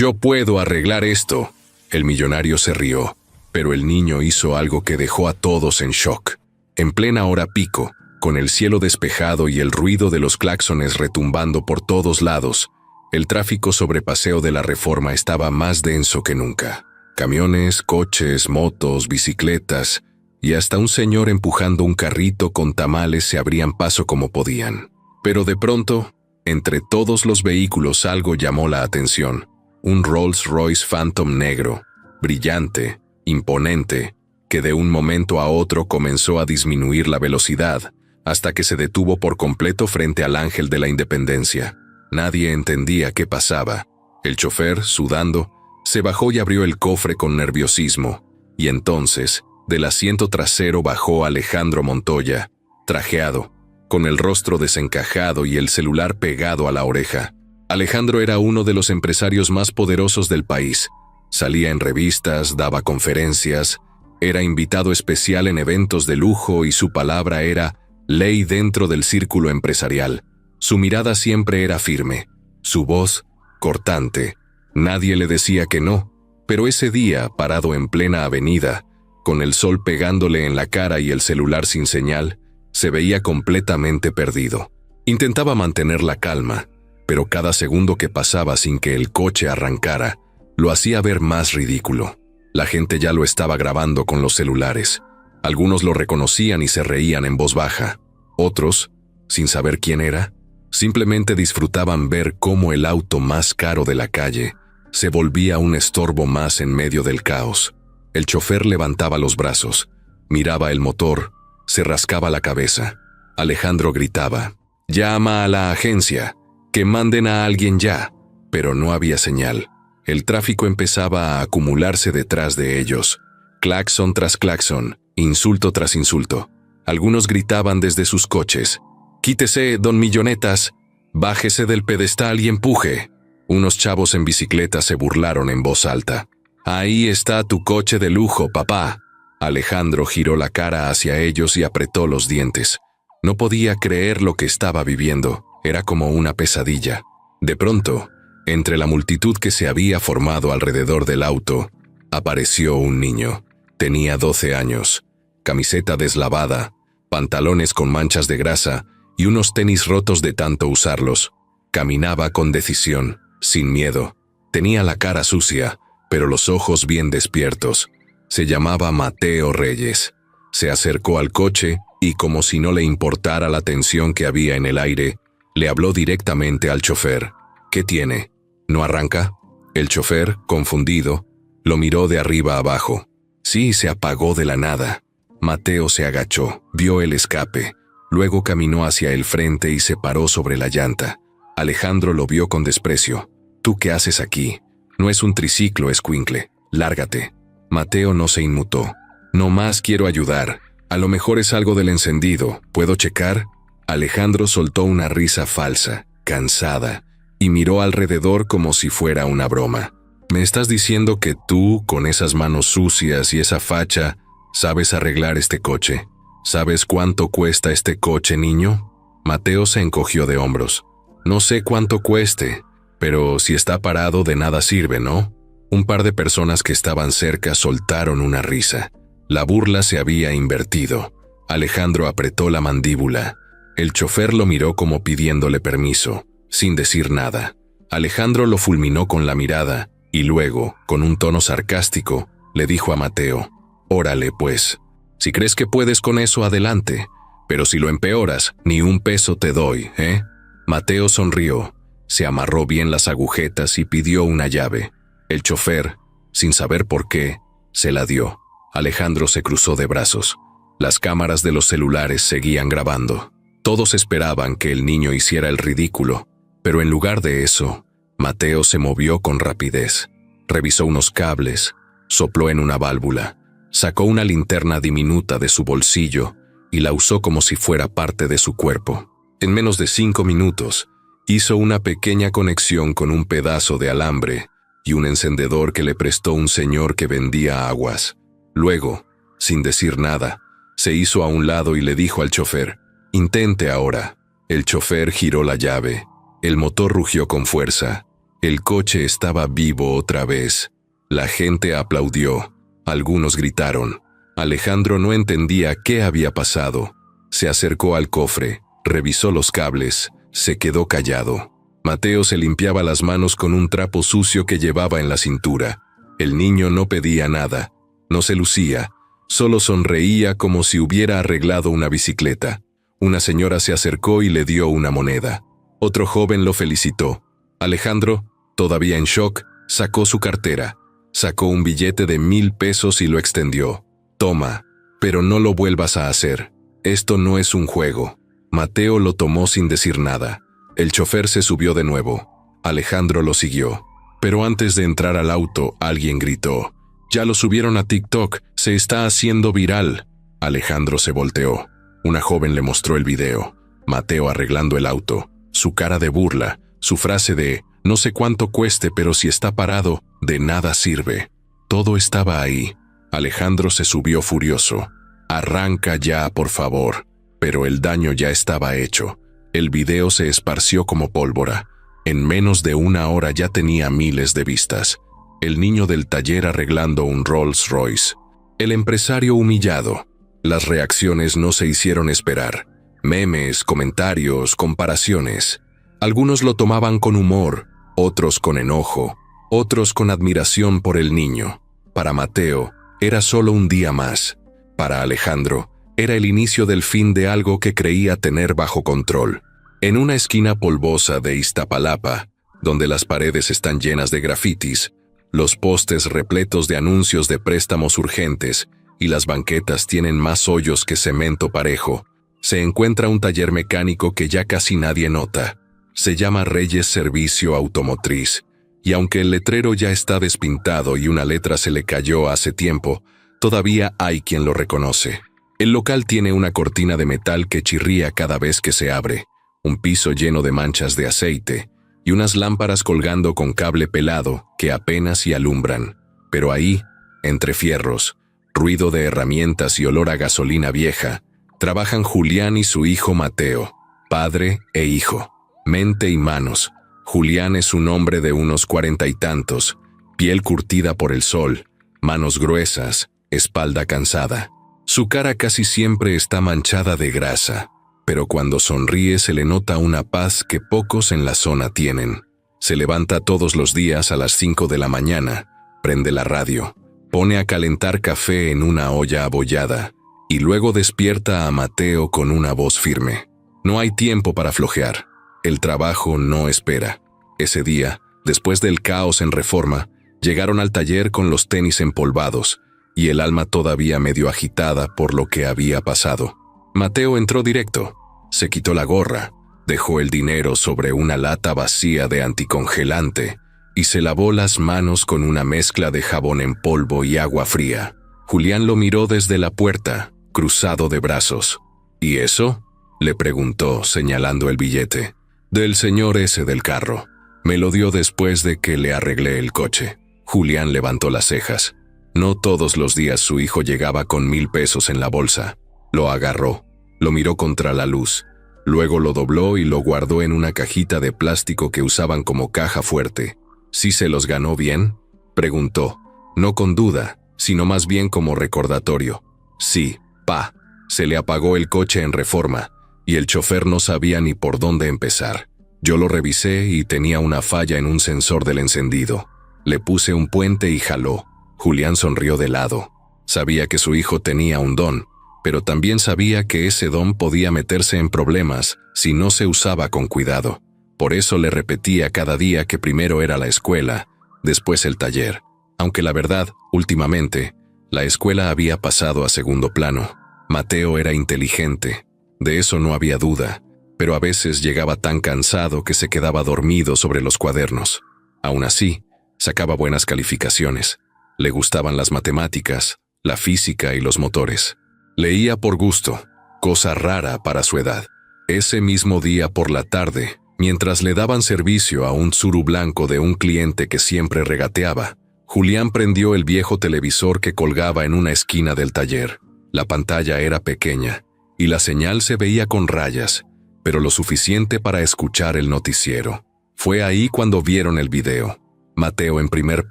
«Yo puedo arreglar esto». El millonario se rió, pero el niño hizo algo que dejó a todos en shock. En plena hora pico, con el cielo despejado y el ruido de los claxones retumbando por todos lados, el tráfico sobre Paseo de la Reforma estaba más denso que nunca. Camiones, coches, motos, bicicletas y hasta un señor empujando un carrito con tamales se abrían paso como podían. Pero de pronto, entre todos los vehículos algo llamó la atención. Un Rolls-Royce Phantom negro, brillante, imponente, que de un momento a otro comenzó a disminuir la velocidad hasta que se detuvo por completo frente al Ángel de la Independencia. Nadie entendía qué pasaba. El chofer, sudando, se bajó y abrió el cofre con nerviosismo, y entonces, del asiento trasero bajó Alejandro Montoya, trajeado, con el rostro desencajado y el celular pegado a la oreja. Alejandro era uno de los empresarios más poderosos del país. Salía en revistas, daba conferencias, era invitado especial en eventos de lujo y su palabra era ley dentro del círculo empresarial. Su mirada siempre era firme, su voz cortante. Nadie le decía que no, pero ese día, parado en plena avenida, con el sol pegándole en la cara y el celular sin señal, se veía completamente perdido. Intentaba mantener la calma, pero cada segundo que pasaba sin que el coche arrancara, lo hacía ver más ridículo. La gente ya lo estaba grabando con los celulares. Algunos lo reconocían y se reían en voz baja. Otros, sin saber quién era, simplemente disfrutaban ver cómo el auto más caro de la calle se volvía un estorbo más en medio del caos. El chofer levantaba los brazos, miraba el motor, se rascaba la cabeza. Alejandro gritaba: «Llama a la agencia, que manden a alguien ya», pero no había señal. El tráfico empezaba a acumularse detrás de ellos. Claxon tras claxon, insulto tras insulto. Algunos gritaban desde sus coches: «Quítese, don Millonetas, bájese del pedestal y empuje». Unos chavos en bicicleta se burlaron en voz alta: «Ahí está tu coche de lujo, papá». Alejandro giró la cara hacia ellos y apretó los dientes. No podía creer lo que estaba viviendo. Era como una pesadilla. De pronto, entre la multitud que se había formado alrededor del auto, apareció un niño. Tenía 12 años, camiseta deslavada, pantalones con manchas de grasa y unos tenis rotos de tanto usarlos. Caminaba con decisión, sin miedo. Tenía la cara sucia, pero los ojos bien despiertos. Se llamaba Mateo Reyes. Se acercó al coche y, como si no le importara la tensión que había en el aire, le habló directamente al chofer. «¿Qué tiene? ¿No arranca?» El chofer, confundido, lo miró de arriba abajo. Sí, se apagó de la nada. Mateo se agachó, vio el escape, luego caminó hacia el frente y se paró sobre la llanta. Alejandro lo vio con desprecio. «¿Tú qué haces aquí? No es un triciclo, escuincle. Lárgate». Mateo no se inmutó. «No más quiero ayudar. A lo mejor es algo del encendido. ¿Puedo checar?» Alejandro soltó una risa falsa, cansada, y miró alrededor como si fuera una broma. «¿Me estás diciendo que tú, con esas manos sucias y esa facha, sabes arreglar este coche? ¿Sabes cuánto cuesta este coche, niño?» Mateo se encogió de hombros. «No sé cuánto cueste, pero si está parado de nada sirve, ¿no?» Un par de personas que estaban cerca soltaron una risa. La burla se había invertido. Alejandro apretó la mandíbula. El chofer lo miró como pidiéndole permiso, sin decir nada. Alejandro lo fulminó con la mirada y luego, con un tono sarcástico, le dijo a Mateo: «Órale, pues. Si crees que puedes con eso, adelante. Pero si lo empeoras, ni un peso te doy, ¿eh?» Mateo sonrió, se amarró bien las agujetas y pidió una llave. El chofer, sin saber por qué, se la dio. Alejandro se cruzó de brazos. Las cámaras de los celulares seguían grabando. Todos esperaban que el niño hiciera el ridículo, pero en lugar de eso, Mateo se movió con rapidez. Revisó unos cables, sopló en una válvula, sacó una linterna diminuta de su bolsillo y la usó como si fuera parte de su cuerpo. En menos de 5 minutos, hizo una pequeña conexión con un pedazo de alambre y un encendedor que le prestó un señor que vendía aguas. Luego, sin decir nada, se hizo a un lado y le dijo al chofer: «Intente ahora». El chofer giró la llave. El motor rugió con fuerza El coche estaba vivo otra vez. La gente aplaudió. Algunos gritaron. Alejandro no entendía qué había pasado. Se acercó al cofre, revisó los cables, se quedó callado. Mateo se limpiaba las manos con un trapo sucio que llevaba en la cintura. El niño no pedía nada, no se lucía, solo sonreía como si hubiera arreglado una bicicleta. Una señora se acercó y le dio una moneda. Otro joven lo felicitó. Alejandro, todavía en shock, sacó su cartera. Sacó un billete de 1,000 pesos y lo extendió. Toma, pero no lo vuelvas a hacer. Esto no es un juego. Mateo lo tomó sin decir nada. El chofer se subió de nuevo. Alejandro lo siguió. Pero antes de entrar al auto, alguien gritó. «Ya lo subieron a TikTok, se está haciendo viral». Alejandro se volteó. Una joven le mostró el video. Mateo arreglando el auto. Su cara de burla, su frase de «no sé cuánto cueste, pero si está parado, de nada sirve». Todo estaba ahí. Alejandro se subió furioso. «Arranca ya, por favor». Pero el daño ya estaba hecho. El video se esparció como pólvora. En menos de una hora ya tenía miles de vistas. El niño del taller arreglando un Rolls Royce. El empresario humillado. Las reacciones no se hicieron esperar. Memes, comentarios, comparaciones. Algunos lo tomaban con humor, otros con enojo, otros con admiración por el niño. Para Mateo, era solo un día más. Para Alejandro, era el inicio del fin de algo que creía tener bajo control. En una esquina polvosa de Iztapalapa, donde las paredes están llenas de grafitis, los postes repletos de anuncios de préstamos urgentes y las banquetas tienen más hoyos que cemento parejo, se encuentra un taller mecánico que ya casi nadie nota. Se llama Reyes Servicio Automotriz, y aunque el letrero ya está despintado y una letra se le cayó hace tiempo, todavía hay quien lo reconoce. El local tiene una cortina de metal que chirría cada vez que se abre, un piso lleno de manchas de aceite y unas lámparas colgando con cable pelado que apenas si alumbran. Pero ahí, entre fierros, ruido de herramientas y olor a gasolina vieja, trabajan Julián y su hijo Mateo, padre e hijo, mente y manos. Julián es un hombre de unos 40 y tantos, piel curtida por el sol, manos gruesas, espalda cansada. Su cara casi siempre está manchada de grasa, pero cuando sonríe se le nota una paz que pocos en la zona tienen. Se levanta todos los días a las 5 de la mañana, prende la radio, pone a calentar café en una olla abollada y luego despierta a Mateo con una voz firme. No hay tiempo para flojear. El trabajo no espera. Ese día, después del caos en Reforma, llegaron al taller con los tenis empolvados y el alma todavía medio agitada por lo que había pasado. Mateo entró directo. Se quitó la gorra, dejó el dinero sobre una lata vacía de anticongelante y se lavó las manos con una mezcla de jabón en polvo y agua fría. Julián lo miró desde la puerta, cruzado de brazos. ¿Y eso?, le preguntó, señalando el billete. Del señor ese del carro. Me lo dio después de que le arreglé el coche. Julián levantó las cejas. No todos los días su hijo llegaba con 1,000 pesos en la bolsa. Lo agarró. Lo miró contra la luz, luego lo dobló y lo guardó en una cajita de plástico que usaban como caja fuerte. ¿Sí se los ganó bien?, preguntó, no con duda, sino más bien como recordatorio. Sí, pa. Se le apagó el coche en Reforma, y el chofer no sabía ni por dónde empezar. Yo lo revisé y tenía una falla en un sensor del encendido. Le puse un puente y jaló. Julián sonrió de lado. Sabía que su hijo tenía un don, pero también sabía que ese don podía meterse en problemas si no se usaba con cuidado. Por eso le repetía cada día que primero era la escuela, después el taller, aunque la verdad, últimamente, la escuela había pasado a segundo plano. Mateo era inteligente, de eso no había duda, pero a veces llegaba tan cansado que se quedaba dormido sobre los cuadernos. Aún así, sacaba buenas calificaciones. Le gustaban las matemáticas, la física y los motores. Leía por gusto, cosa rara para su edad. Ese mismo día por la tarde, mientras le daban servicio a un Tsuru blanco de un cliente que siempre regateaba, Julián prendió el viejo televisor que colgaba en una esquina del taller. La pantalla era pequeña y la señal se veía con rayas, pero lo suficiente para escuchar el noticiero. Fue ahí cuando vieron el video. Mateo en primer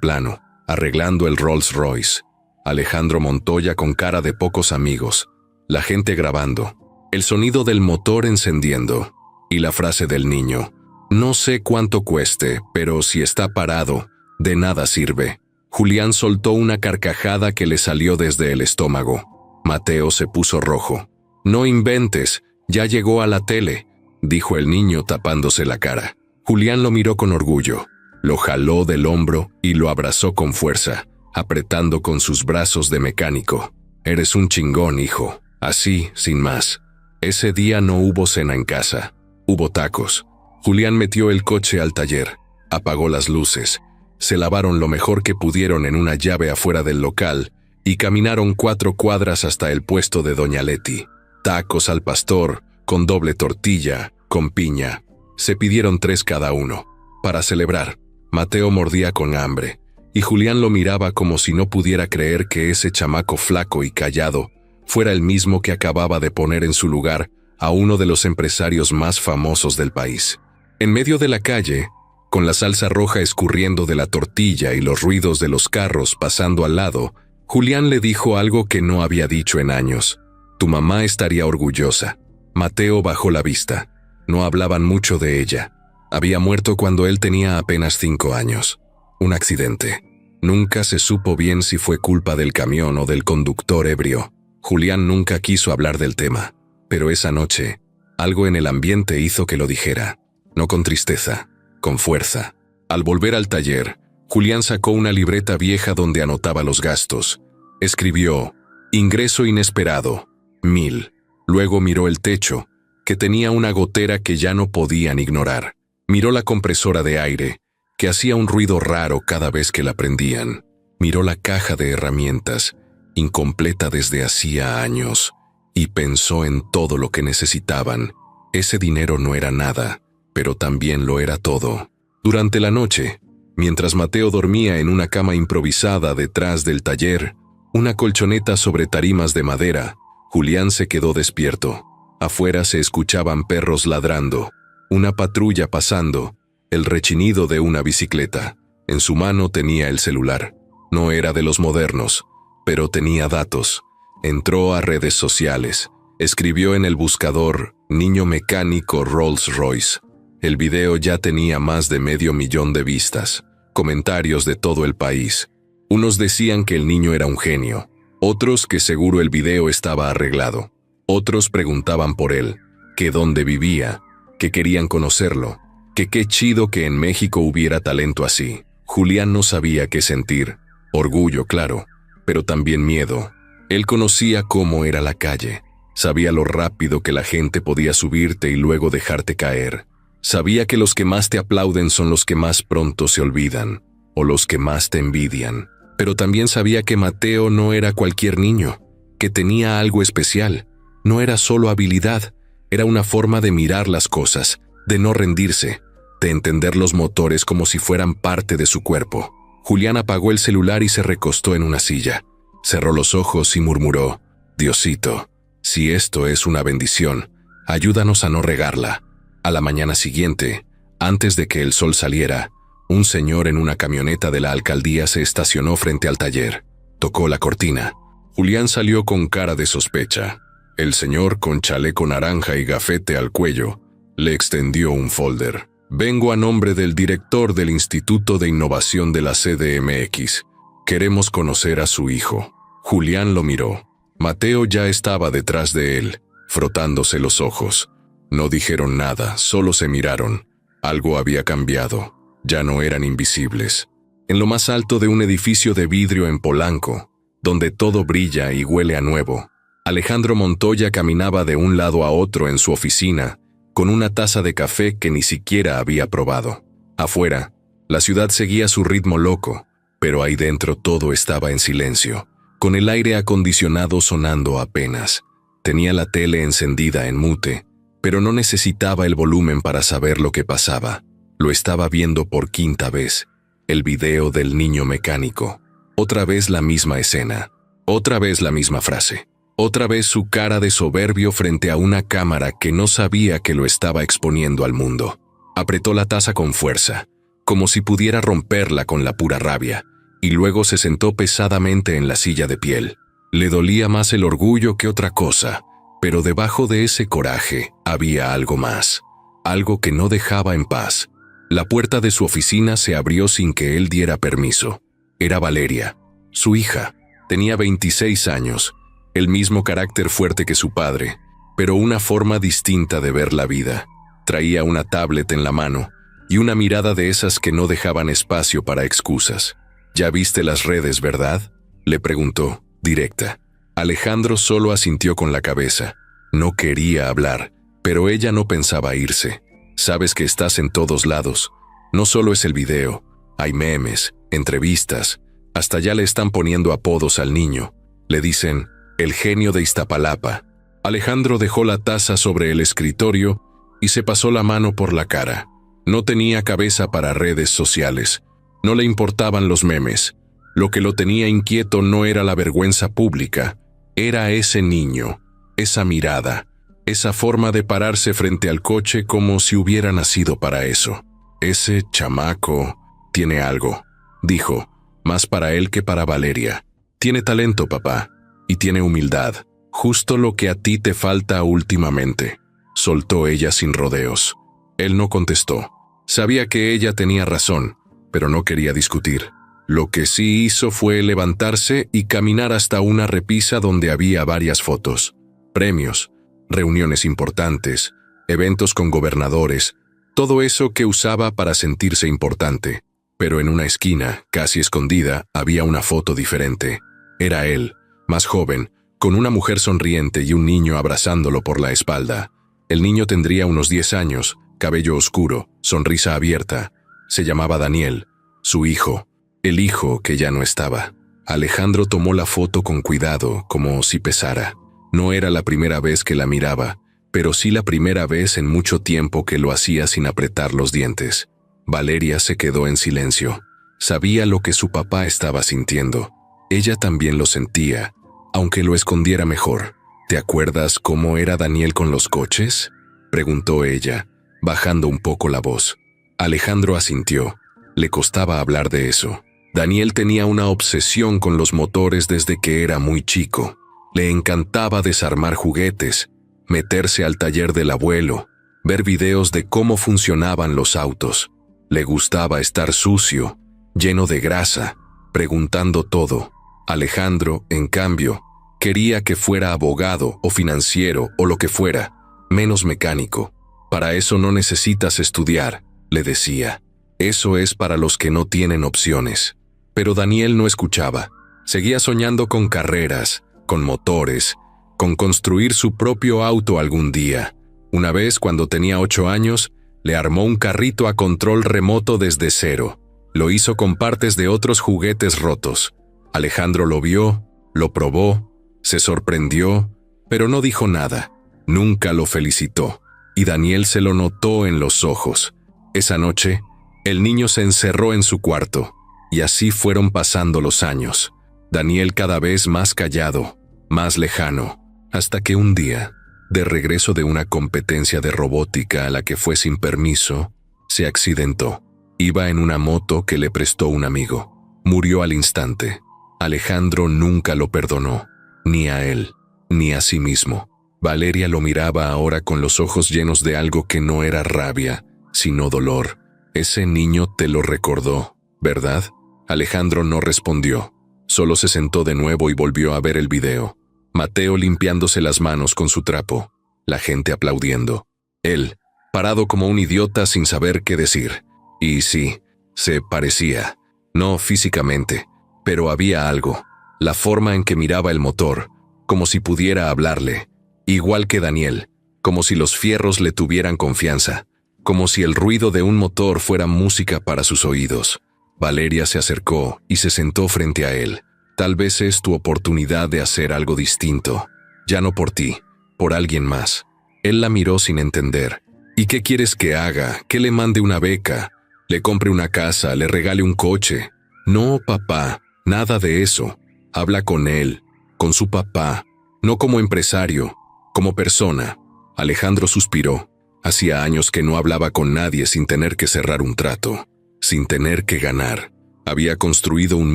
plano, arreglando el Rolls Royce. Alejandro Montoya con cara de pocos amigos. La gente grabando. El sonido del motor encendiendo. Y la frase del niño. No sé cuánto cueste, pero si está parado, de nada sirve. Julián soltó una carcajada que le salió desde el estómago. Mateo se puso rojo. No inventes, ya llegó a la tele, dijo el niño tapándose la cara. Julián lo miró con orgullo. Lo jaló del hombro y lo abrazó con fuerza, apretando con sus brazos de mecánico. Eres un chingón, hijo. Así, sin más. Ese día no hubo cena en casa. Hubo tacos. Julián metió el coche al taller, apagó las luces, se lavaron lo mejor que pudieron en una llave afuera del local y caminaron 4 cuadras hasta el puesto de Doña Leti. Tacos al pastor, con doble tortilla, con piña. Se pidieron 3 cada uno. Para celebrar, Mateo mordía con hambre, y Julián lo miraba como si no pudiera creer que ese chamaco flaco y callado fuera el mismo que acababa de poner en su lugar a uno de los empresarios más famosos del país. En medio de la calle, con la salsa roja escurriendo de la tortilla y los ruidos de los carros pasando al lado, Julián le dijo algo que no había dicho en años. Tu mamá estaría orgullosa. Mateo bajó la vista. No hablaban mucho de ella. Había muerto cuando él tenía apenas 5 años. Un accidente. Nunca se supo bien si fue culpa del camión o del conductor ebrio. Julián nunca quiso hablar del tema, pero esa noche, algo en el ambiente hizo que lo dijera. No con tristeza, con fuerza. Al volver al taller, Julián sacó una libreta vieja donde anotaba los gastos. Escribió, ingreso inesperado, 1000. Luego miró el techo, que tenía una gotera que ya no podían ignorar. Miró la compresora de aire, que hacía un ruido raro cada vez que la prendían. Miró la caja de herramientas, incompleta desde hacía años, y pensó en todo lo que necesitaban. Ese dinero no era nada, pero también lo era todo. Durante la noche, mientras Mateo dormía en una cama improvisada detrás del taller, una colchoneta sobre tarimas de madera, Julián se quedó despierto. Afuera se escuchaban perros ladrando, una patrulla pasando, el rechinido de una bicicleta. En su mano tenía el celular. No era de los modernos, pero tenía datos. Entró a redes sociales. Escribió en el buscador, niño mecánico Rolls Royce. El video ya tenía más de 500,000 de vistas. Comentarios de todo el país. Unos decían que el niño era un genio. Otros que seguro el video estaba arreglado. Otros preguntaban por él, que dónde vivía, que querían conocerlo, que qué chido que en México hubiera talento así. Julián no sabía qué sentir. Orgullo, claro, pero también miedo. Él conocía cómo era la calle. Sabía lo rápido que la gente podía subirte y luego dejarte caer. Sabía que los que más te aplauden son los que más pronto se olvidan, o los que más te envidian. Pero también sabía que Mateo no era cualquier niño, que tenía algo especial. No era solo habilidad, era una forma de mirar las cosas, de no rendirse, de entender los motores como si fueran parte de su cuerpo. Julián apagó el celular y se recostó en una silla. Cerró los ojos y murmuró, Diosito, si esto es una bendición, ayúdanos a no regarla. A la mañana siguiente, antes de que el sol saliera, un señor en una camioneta de la alcaldía se estacionó frente al taller. Tocó la cortina. Julián salió con cara de sospecha. El señor, con chaleco naranja y gafete al cuello, le extendió un folder. Vengo a nombre del director del Instituto de Innovación de la CDMX. Queremos conocer a su hijo. Julián lo miró. Mateo ya estaba detrás de él, frotándose los ojos. No dijeron nada, solo se miraron. Algo había cambiado. Ya no eran invisibles. En lo más alto de un edificio de vidrio en Polanco, donde todo brilla y huele a nuevo, Alejandro Montoya caminaba de un lado a otro en su oficina, con una taza de café que ni siquiera había probado. Afuera, la ciudad seguía su ritmo loco, pero ahí dentro todo estaba en silencio, con el aire acondicionado sonando apenas. Tenía la tele encendida en mute, pero no necesitaba el volumen para saber lo que pasaba. Lo estaba viendo por 5ª vez, el video del niño mecánico. Otra vez la misma escena, otra vez la misma frase, otra vez su cara de soberbio frente a una cámara que no sabía que lo estaba exponiendo al mundo. Apretó la taza con fuerza, como si pudiera romperla con la pura rabia, y luego se sentó pesadamente en la silla de piel. Le dolía más el orgullo que otra cosa, pero debajo de ese coraje había algo más, algo que no dejaba en paz. La puerta de su oficina se abrió sin que él diera permiso. Era Valeria, su hija. Tenía 26 años, el mismo carácter fuerte que su padre, pero una forma distinta de ver la vida. Traía una tablet en la mano y una mirada de esas que no dejaban espacio para excusas. «¿Ya viste las redes, verdad?», le preguntó, directa. Alejandro solo asintió con la cabeza. No quería hablar, pero ella no pensaba irse. «Sabes que estás en todos lados. No solo es el video, hay memes, entrevistas, hasta ya le están poniendo apodos al niño. Le dicen, el genio de Iztapalapa». Alejandro dejó la taza sobre el escritorio y se pasó la mano por la cara. No tenía cabeza para redes sociales. No le importaban los memes. Lo que lo tenía inquieto no era la vergüenza pública, era ese niño, esa mirada, esa forma de pararse frente al coche como si hubiera nacido para eso. «Ese chamaco tiene algo», dijo, más para él que para Valeria. «Tiene talento, papá, y tiene humildad, justo lo que a ti te falta últimamente», soltó ella sin rodeos. Él no contestó. Sabía que ella tenía razón, pero no quería discutir. Lo que sí hizo fue levantarse y caminar hasta una repisa donde había varias fotos, premios, reuniones importantes, eventos con gobernadores, todo eso que usaba para sentirse importante. Pero en una esquina, casi escondida, había una foto diferente. Era él, más joven, con una mujer sonriente y un niño abrazándolo por la espalda. El niño tendría unos 10 años, cabello oscuro, sonrisa abierta. Se llamaba Daniel, su hijo, el hijo que ya no estaba. Alejandro tomó la foto con cuidado, como si pesara. No era la primera vez que la miraba, pero sí la primera vez en mucho tiempo que lo hacía sin apretar los dientes. Valeria se quedó en silencio. Sabía lo que su papá estaba sintiendo. Ella también lo sentía, aunque lo escondiera mejor. «¿Te acuerdas cómo era Daniel con los coches?», preguntó ella, bajando un poco la voz. Alejandro asintió. Le costaba hablar de eso. Daniel tenía una obsesión con los motores desde que era muy chico. Le encantaba desarmar juguetes, meterse al taller del abuelo, ver videos de cómo funcionaban los autos. Le gustaba estar sucio, lleno de grasa, preguntando todo. Alejandro, en cambio, quería que fuera abogado o financiero o lo que fuera, menos mecánico. «Para eso no necesitas estudiar», le decía. «Eso es para los que no tienen opciones». Pero Daniel no escuchaba. Seguía soñando con carreras, con motores, con construir su propio auto algún día. Una vez, cuando tenía 8 años, le armó un carrito a control remoto desde cero. Lo hizo con partes de otros juguetes rotos. Alejandro lo vio, lo probó, se sorprendió, pero no dijo nada. Nunca lo felicitó, y Daniel se lo notó en los ojos. Esa noche, el niño se encerró en su cuarto, y así fueron pasando los años. Daniel cada vez más callado, más lejano, hasta que un día, de regreso de una competencia de robótica a la que fue sin permiso, se accidentó. Iba en una moto que le prestó un amigo. Murió al instante. Alejandro nunca lo perdonó, ni a él, ni a sí mismo. Valeria lo miraba ahora con los ojos llenos de algo que no era rabia, sino dolor. «Ese niño te lo recordó, ¿verdad?». Alejandro no respondió. Solo se sentó de nuevo y volvió a ver el video. Mateo limpiándose las manos con su trapo. La gente aplaudiendo. Él, parado como un idiota sin saber qué decir. Y sí, se parecía. No físicamente, pero había algo. La forma en que miraba el motor, como si pudiera hablarle. Igual que Daniel, como si los fierros le tuvieran confianza. Como si el ruido de un motor fuera música para sus oídos. Valeria se acercó y se sentó frente a él. «Tal vez es tu oportunidad de hacer algo distinto. Ya no por ti, por alguien más». Él la miró sin entender. «¿Y qué quieres que haga? ¿Que le mande una beca? ¿Le compre una casa? ¿Le regale un coche?». «No, papá, nada de eso. Habla con él, con su papá, no como empresario, como persona». Alejandro suspiró. Hacía años que no hablaba con nadie sin tener que cerrar un trato, sin tener que ganar. Había construido un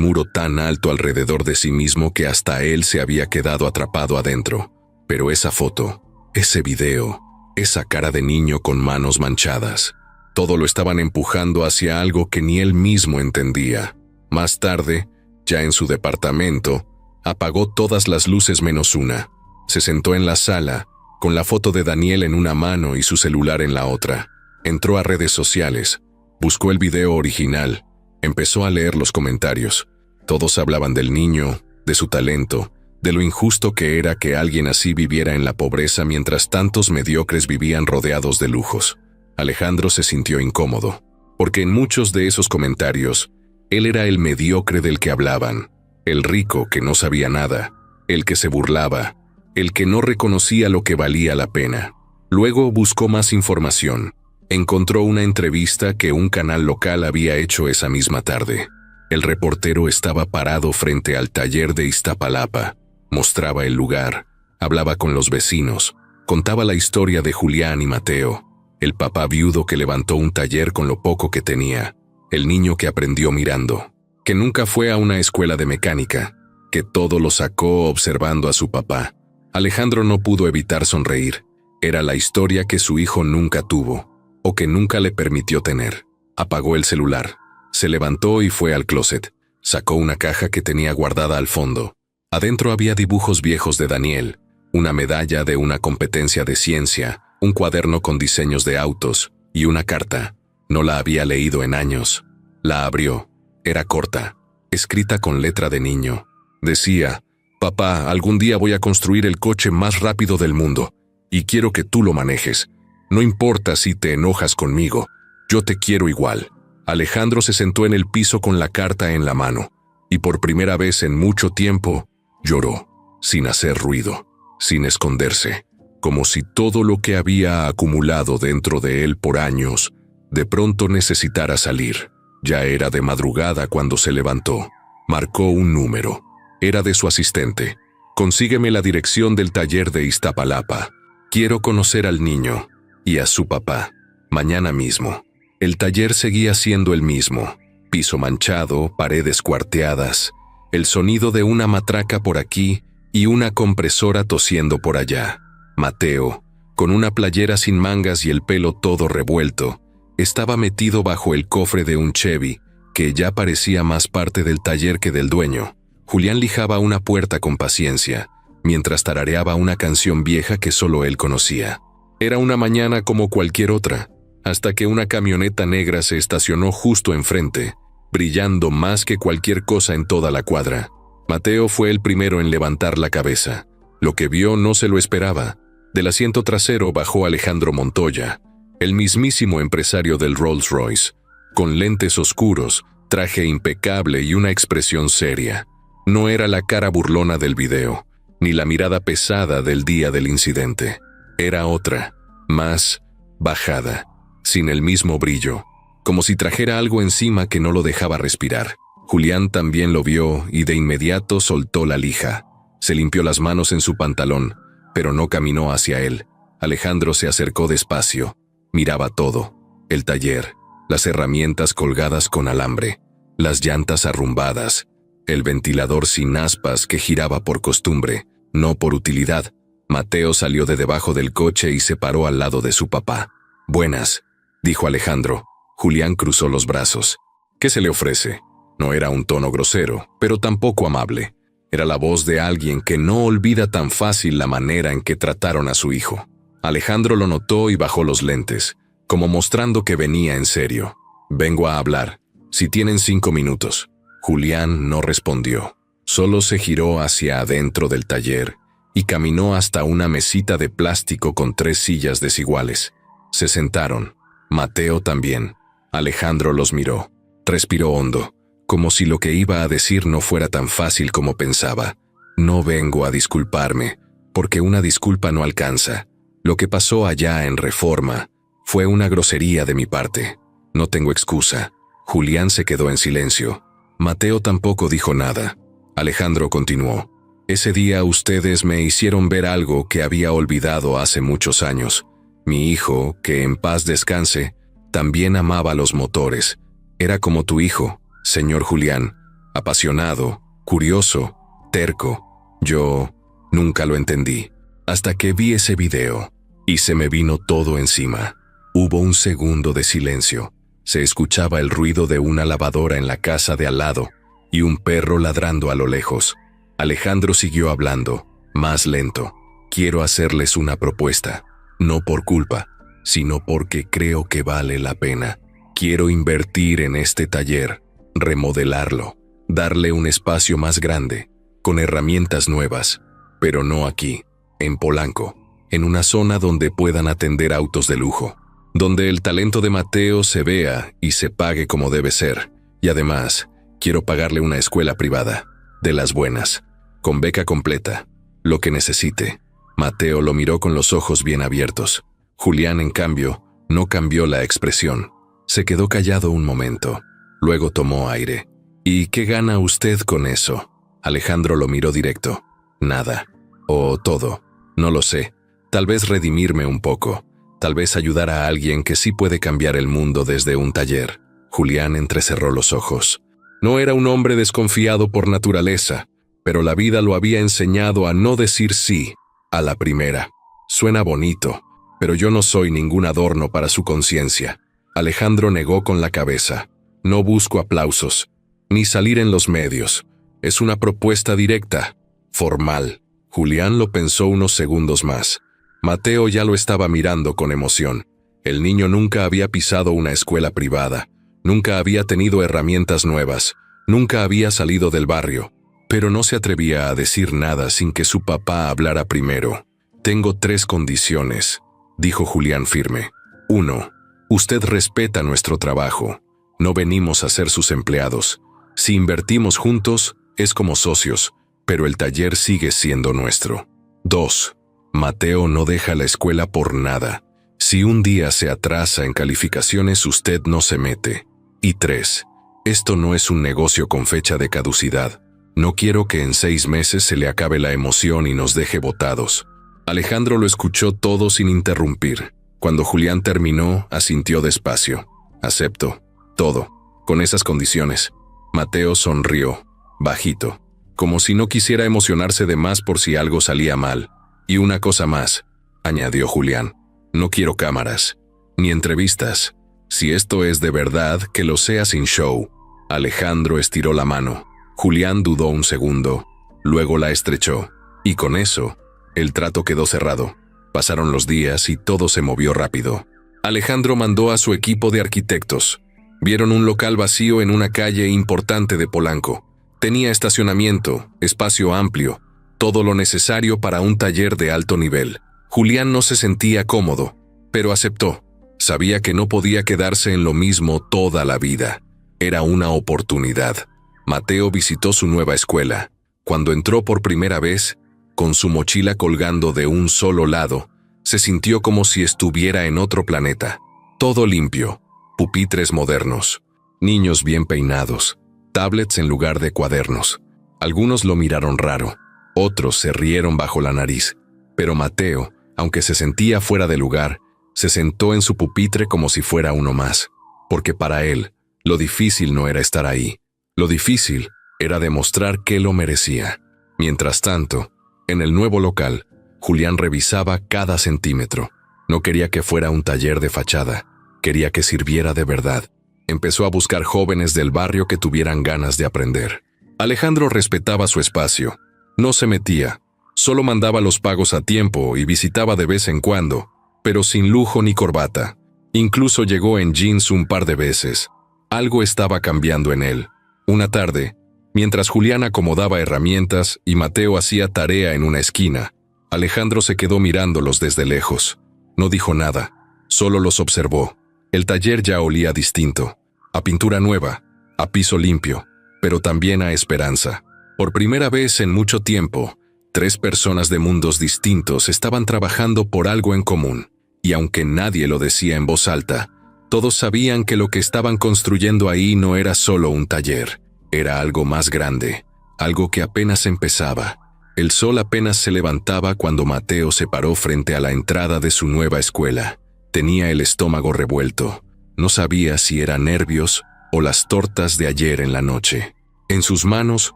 muro tan alto alrededor de sí mismo que hasta él se había quedado atrapado adentro. Pero esa foto, ese video, esa cara de niño con manos manchadas, todo lo estaban empujando hacia algo que ni él mismo entendía. Más tarde, ya en su departamento, apagó todas las luces menos una. Se sentó en la sala, con la foto de Daniel en una mano y su celular en la otra. Entró a redes sociales, buscó el video original, empezó a leer los comentarios. Todos hablaban del niño, de su talento, de lo injusto que era que alguien así viviera en la pobreza mientras tantos mediocres vivían rodeados de lujos. Alejandro se sintió incómodo, porque en muchos de esos comentarios, él era el mediocre del que hablaban, el rico que no sabía nada, el que se burlaba, el que no reconocía lo que valía la pena. Luego buscó más información. Encontró una entrevista que un canal local había hecho esa misma tarde. El reportero estaba parado frente al taller de Iztapalapa. Mostraba el lugar, hablaba con los vecinos, contaba la historia de Julián y Mateo, el papá viudo que levantó un taller con lo poco que tenía, el niño que aprendió mirando, que nunca fue a una escuela de mecánica, que todo lo sacó observando a su papá. Alejandro no pudo evitar sonreír. Era la historia que su hijo nunca tuvo, o que nunca le permitió tener. Apagó el celular, se levantó y fue al closet. Sacó una caja que tenía guardada al fondo. Adentro había dibujos viejos de Daniel, una medalla de una competencia de ciencia, un cuaderno con diseños de autos y una carta. No la había leído en años. La abrió. Era corta, escrita con letra de niño. Decía: «Papá, algún día voy a construir el coche más rápido del mundo, y quiero que tú lo manejes. No importa si te enojas conmigo, yo te quiero igual». Alejandro se sentó en el piso con la carta en la mano, y por primera vez en mucho tiempo, lloró, sin hacer ruido, sin esconderse, como si todo lo que había acumulado dentro de él por años, de pronto necesitara salir. Ya era de madrugada cuando se levantó. Marcó un número. Era de su asistente. «Consígueme la dirección del taller de Iztapalapa. Quiero conocer al niño y a su papá. Mañana mismo». El taller seguía siendo el mismo. Piso manchado, paredes cuarteadas, el sonido de una matraca por aquí y una compresora tosiendo por allá. Mateo, con una playera sin mangas y el pelo todo revuelto, estaba metido bajo el cofre de un Chevy, que ya parecía más parte del taller que del dueño. Julián lijaba una puerta con paciencia, mientras tarareaba una canción vieja que solo él conocía. Era una mañana como cualquier otra, hasta que una camioneta negra se estacionó justo enfrente, brillando más que cualquier cosa en toda la cuadra. Mateo fue el primero en levantar la cabeza. Lo que vio no se lo esperaba. Del asiento trasero bajó Alejandro Montoya, el mismísimo empresario del Rolls Royce, con lentes oscuros, traje impecable y una expresión seria. No era la cara burlona del video, ni la mirada pesada del día del incidente. Era otra, más bajada, sin el mismo brillo, como si trajera algo encima que no lo dejaba respirar. Julián también lo vio y de inmediato soltó la lija. Se limpió las manos en su pantalón, pero no caminó hacia él. Alejandro se acercó despacio. Miraba todo: el taller, las herramientas colgadas con alambre, las llantas arrumbadas, el ventilador sin aspas que giraba por costumbre, no por utilidad. Mateo salió de debajo del coche y se paró al lado de su papá. «Buenas», dijo Alejandro. Julián cruzó los brazos. «¿Qué se le ofrece?». No era un tono grosero, pero tampoco amable. Era la voz de alguien que no olvida tan fácil la manera en que trataron a su hijo. Alejandro lo notó y bajó los lentes, como mostrando que venía en serio. «Vengo a hablar. Si tienen 5 minutos». Julián no respondió. Solo se giró hacia adentro del taller y caminó hasta una mesita de plástico con 3 sillas desiguales. Se sentaron. Mateo también. Alejandro los miró. Respiró hondo, como si lo que iba a decir no fuera tan fácil como pensaba. «No vengo a disculparme, porque una disculpa no alcanza. Lo que pasó allá en Reforma fue una grosería de mi parte. No tengo excusa». Julián se quedó en silencio. Mateo tampoco dijo nada. Alejandro continuó. «Ese día ustedes me hicieron ver algo que había olvidado hace muchos años. Mi hijo, que en paz descanse, también amaba los motores. Era como tu hijo, señor Julián, apasionado, curioso, terco. Yo nunca lo entendí, hasta que vi ese video, y se me vino todo encima. Hubo un segundo de silencio. Se escuchaba el ruido de una lavadora en la casa de al lado, y un perro ladrando a lo lejos. Alejandro siguió hablando, más lento. Quiero hacerles una propuesta, no por culpa, sino porque creo que vale la pena. Quiero invertir en este taller, remodelarlo, darle un espacio más grande, con herramientas nuevas, pero no aquí, en Polanco, en una zona donde puedan atender autos de lujo, donde el talento de Mateo se vea y se pague como debe ser. Y además, quiero pagarle una escuela privada, de las buenas, con beca completa, lo que necesite. Mateo lo miró con los ojos bien abiertos. Julián, en cambio, no cambió la expresión. Se quedó callado un momento. Luego tomó aire. ¿Y qué gana usted con eso? Alejandro lo miró directo. Nada. O todo. No lo sé. Tal vez redimirme un poco. Tal vez ayudar a alguien que sí puede cambiar el mundo desde un taller. Julián entrecerró los ojos. No era un hombre desconfiado por naturaleza, pero la vida lo había enseñado a no decir sí a la primera. Suena bonito, pero yo no soy ningún adorno para su conciencia. Alejandro negó con la cabeza. No busco aplausos, ni salir en los medios. Es una propuesta directa, formal. Julián lo pensó unos segundos más. Mateo ya lo estaba mirando con emoción. El niño nunca había pisado una escuela privada, nunca había tenido herramientas nuevas, nunca había salido del barrio, pero no se atrevía a decir nada sin que su papá hablara primero. Tengo 3 condiciones, dijo Julián firme. 1. Usted respeta nuestro trabajo. No venimos a ser sus empleados. Si invertimos juntos, es como socios, pero el taller sigue siendo nuestro. 2. Mateo no deja la escuela por nada. Si un día se atrasa en calificaciones, usted no se mete. Y 3. Esto no es un negocio con fecha de caducidad. No quiero que en 6 meses se le acabe la emoción y nos deje botados. Alejandro lo escuchó todo sin interrumpir. Cuando Julián terminó, asintió despacio. Acepto. Todo. Con esas condiciones. Mateo sonrió, bajito, como si no quisiera emocionarse de más por si algo salía mal. Y una cosa más, añadió Julián. No quiero cámaras, ni entrevistas. Si esto es de verdad, que lo sea sin show. Alejandro estiró la mano. Julián dudó un segundo, luego la estrechó. Y con eso, el trato quedó cerrado. Pasaron los días y todo se movió rápido. Alejandro mandó a su equipo de arquitectos. Vieron un local vacío en una calle importante de Polanco. Tenía estacionamiento, espacio amplio, todo lo necesario para un taller de alto nivel. Julián no se sentía cómodo, pero aceptó. Sabía que no podía quedarse en lo mismo toda la vida. Era una oportunidad. Mateo visitó su nueva escuela. Cuando entró por primera vez, con su mochila colgando de un solo lado, se sintió como si estuviera en otro planeta. Todo limpio, pupitres modernos, niños bien peinados, tablets en lugar de cuadernos. Algunos lo miraron raro, otros se rieron bajo la nariz, pero Mateo, aunque se sentía fuera de lugar, se sentó en su pupitre como si fuera uno más, porque para él, lo difícil no era estar ahí, lo difícil era demostrar que lo merecía. Mientras tanto, en el nuevo local, Julián revisaba cada centímetro. No quería que fuera un taller de fachada, quería que sirviera de verdad. Empezó a buscar jóvenes del barrio que tuvieran ganas de aprender. Alejandro respetaba su espacio. No se metía, solo mandaba los pagos a tiempo y visitaba de vez en cuando, pero sin lujo ni corbata. Incluso llegó en jeans un par de veces. Algo estaba cambiando en él. Una tarde, mientras Julián acomodaba herramientas y Mateo hacía tarea en una esquina, Alejandro se quedó mirándolos desde lejos. No dijo nada, solo los observó. El taller ya olía distinto, a pintura nueva, a piso limpio, pero también a esperanza. Por primera vez en mucho tiempo, 3 personas de mundos distintos estaban trabajando por algo en común, y aunque nadie lo decía en voz alta, todos sabían que lo que estaban construyendo ahí no era solo un taller, era algo más grande, algo que apenas empezaba. El sol apenas se levantaba cuando Mateo se paró frente a la entrada de su nueva escuela. Tenía el estómago revuelto. No sabía si eran nervios o las tortas de ayer en la noche. En sus manos,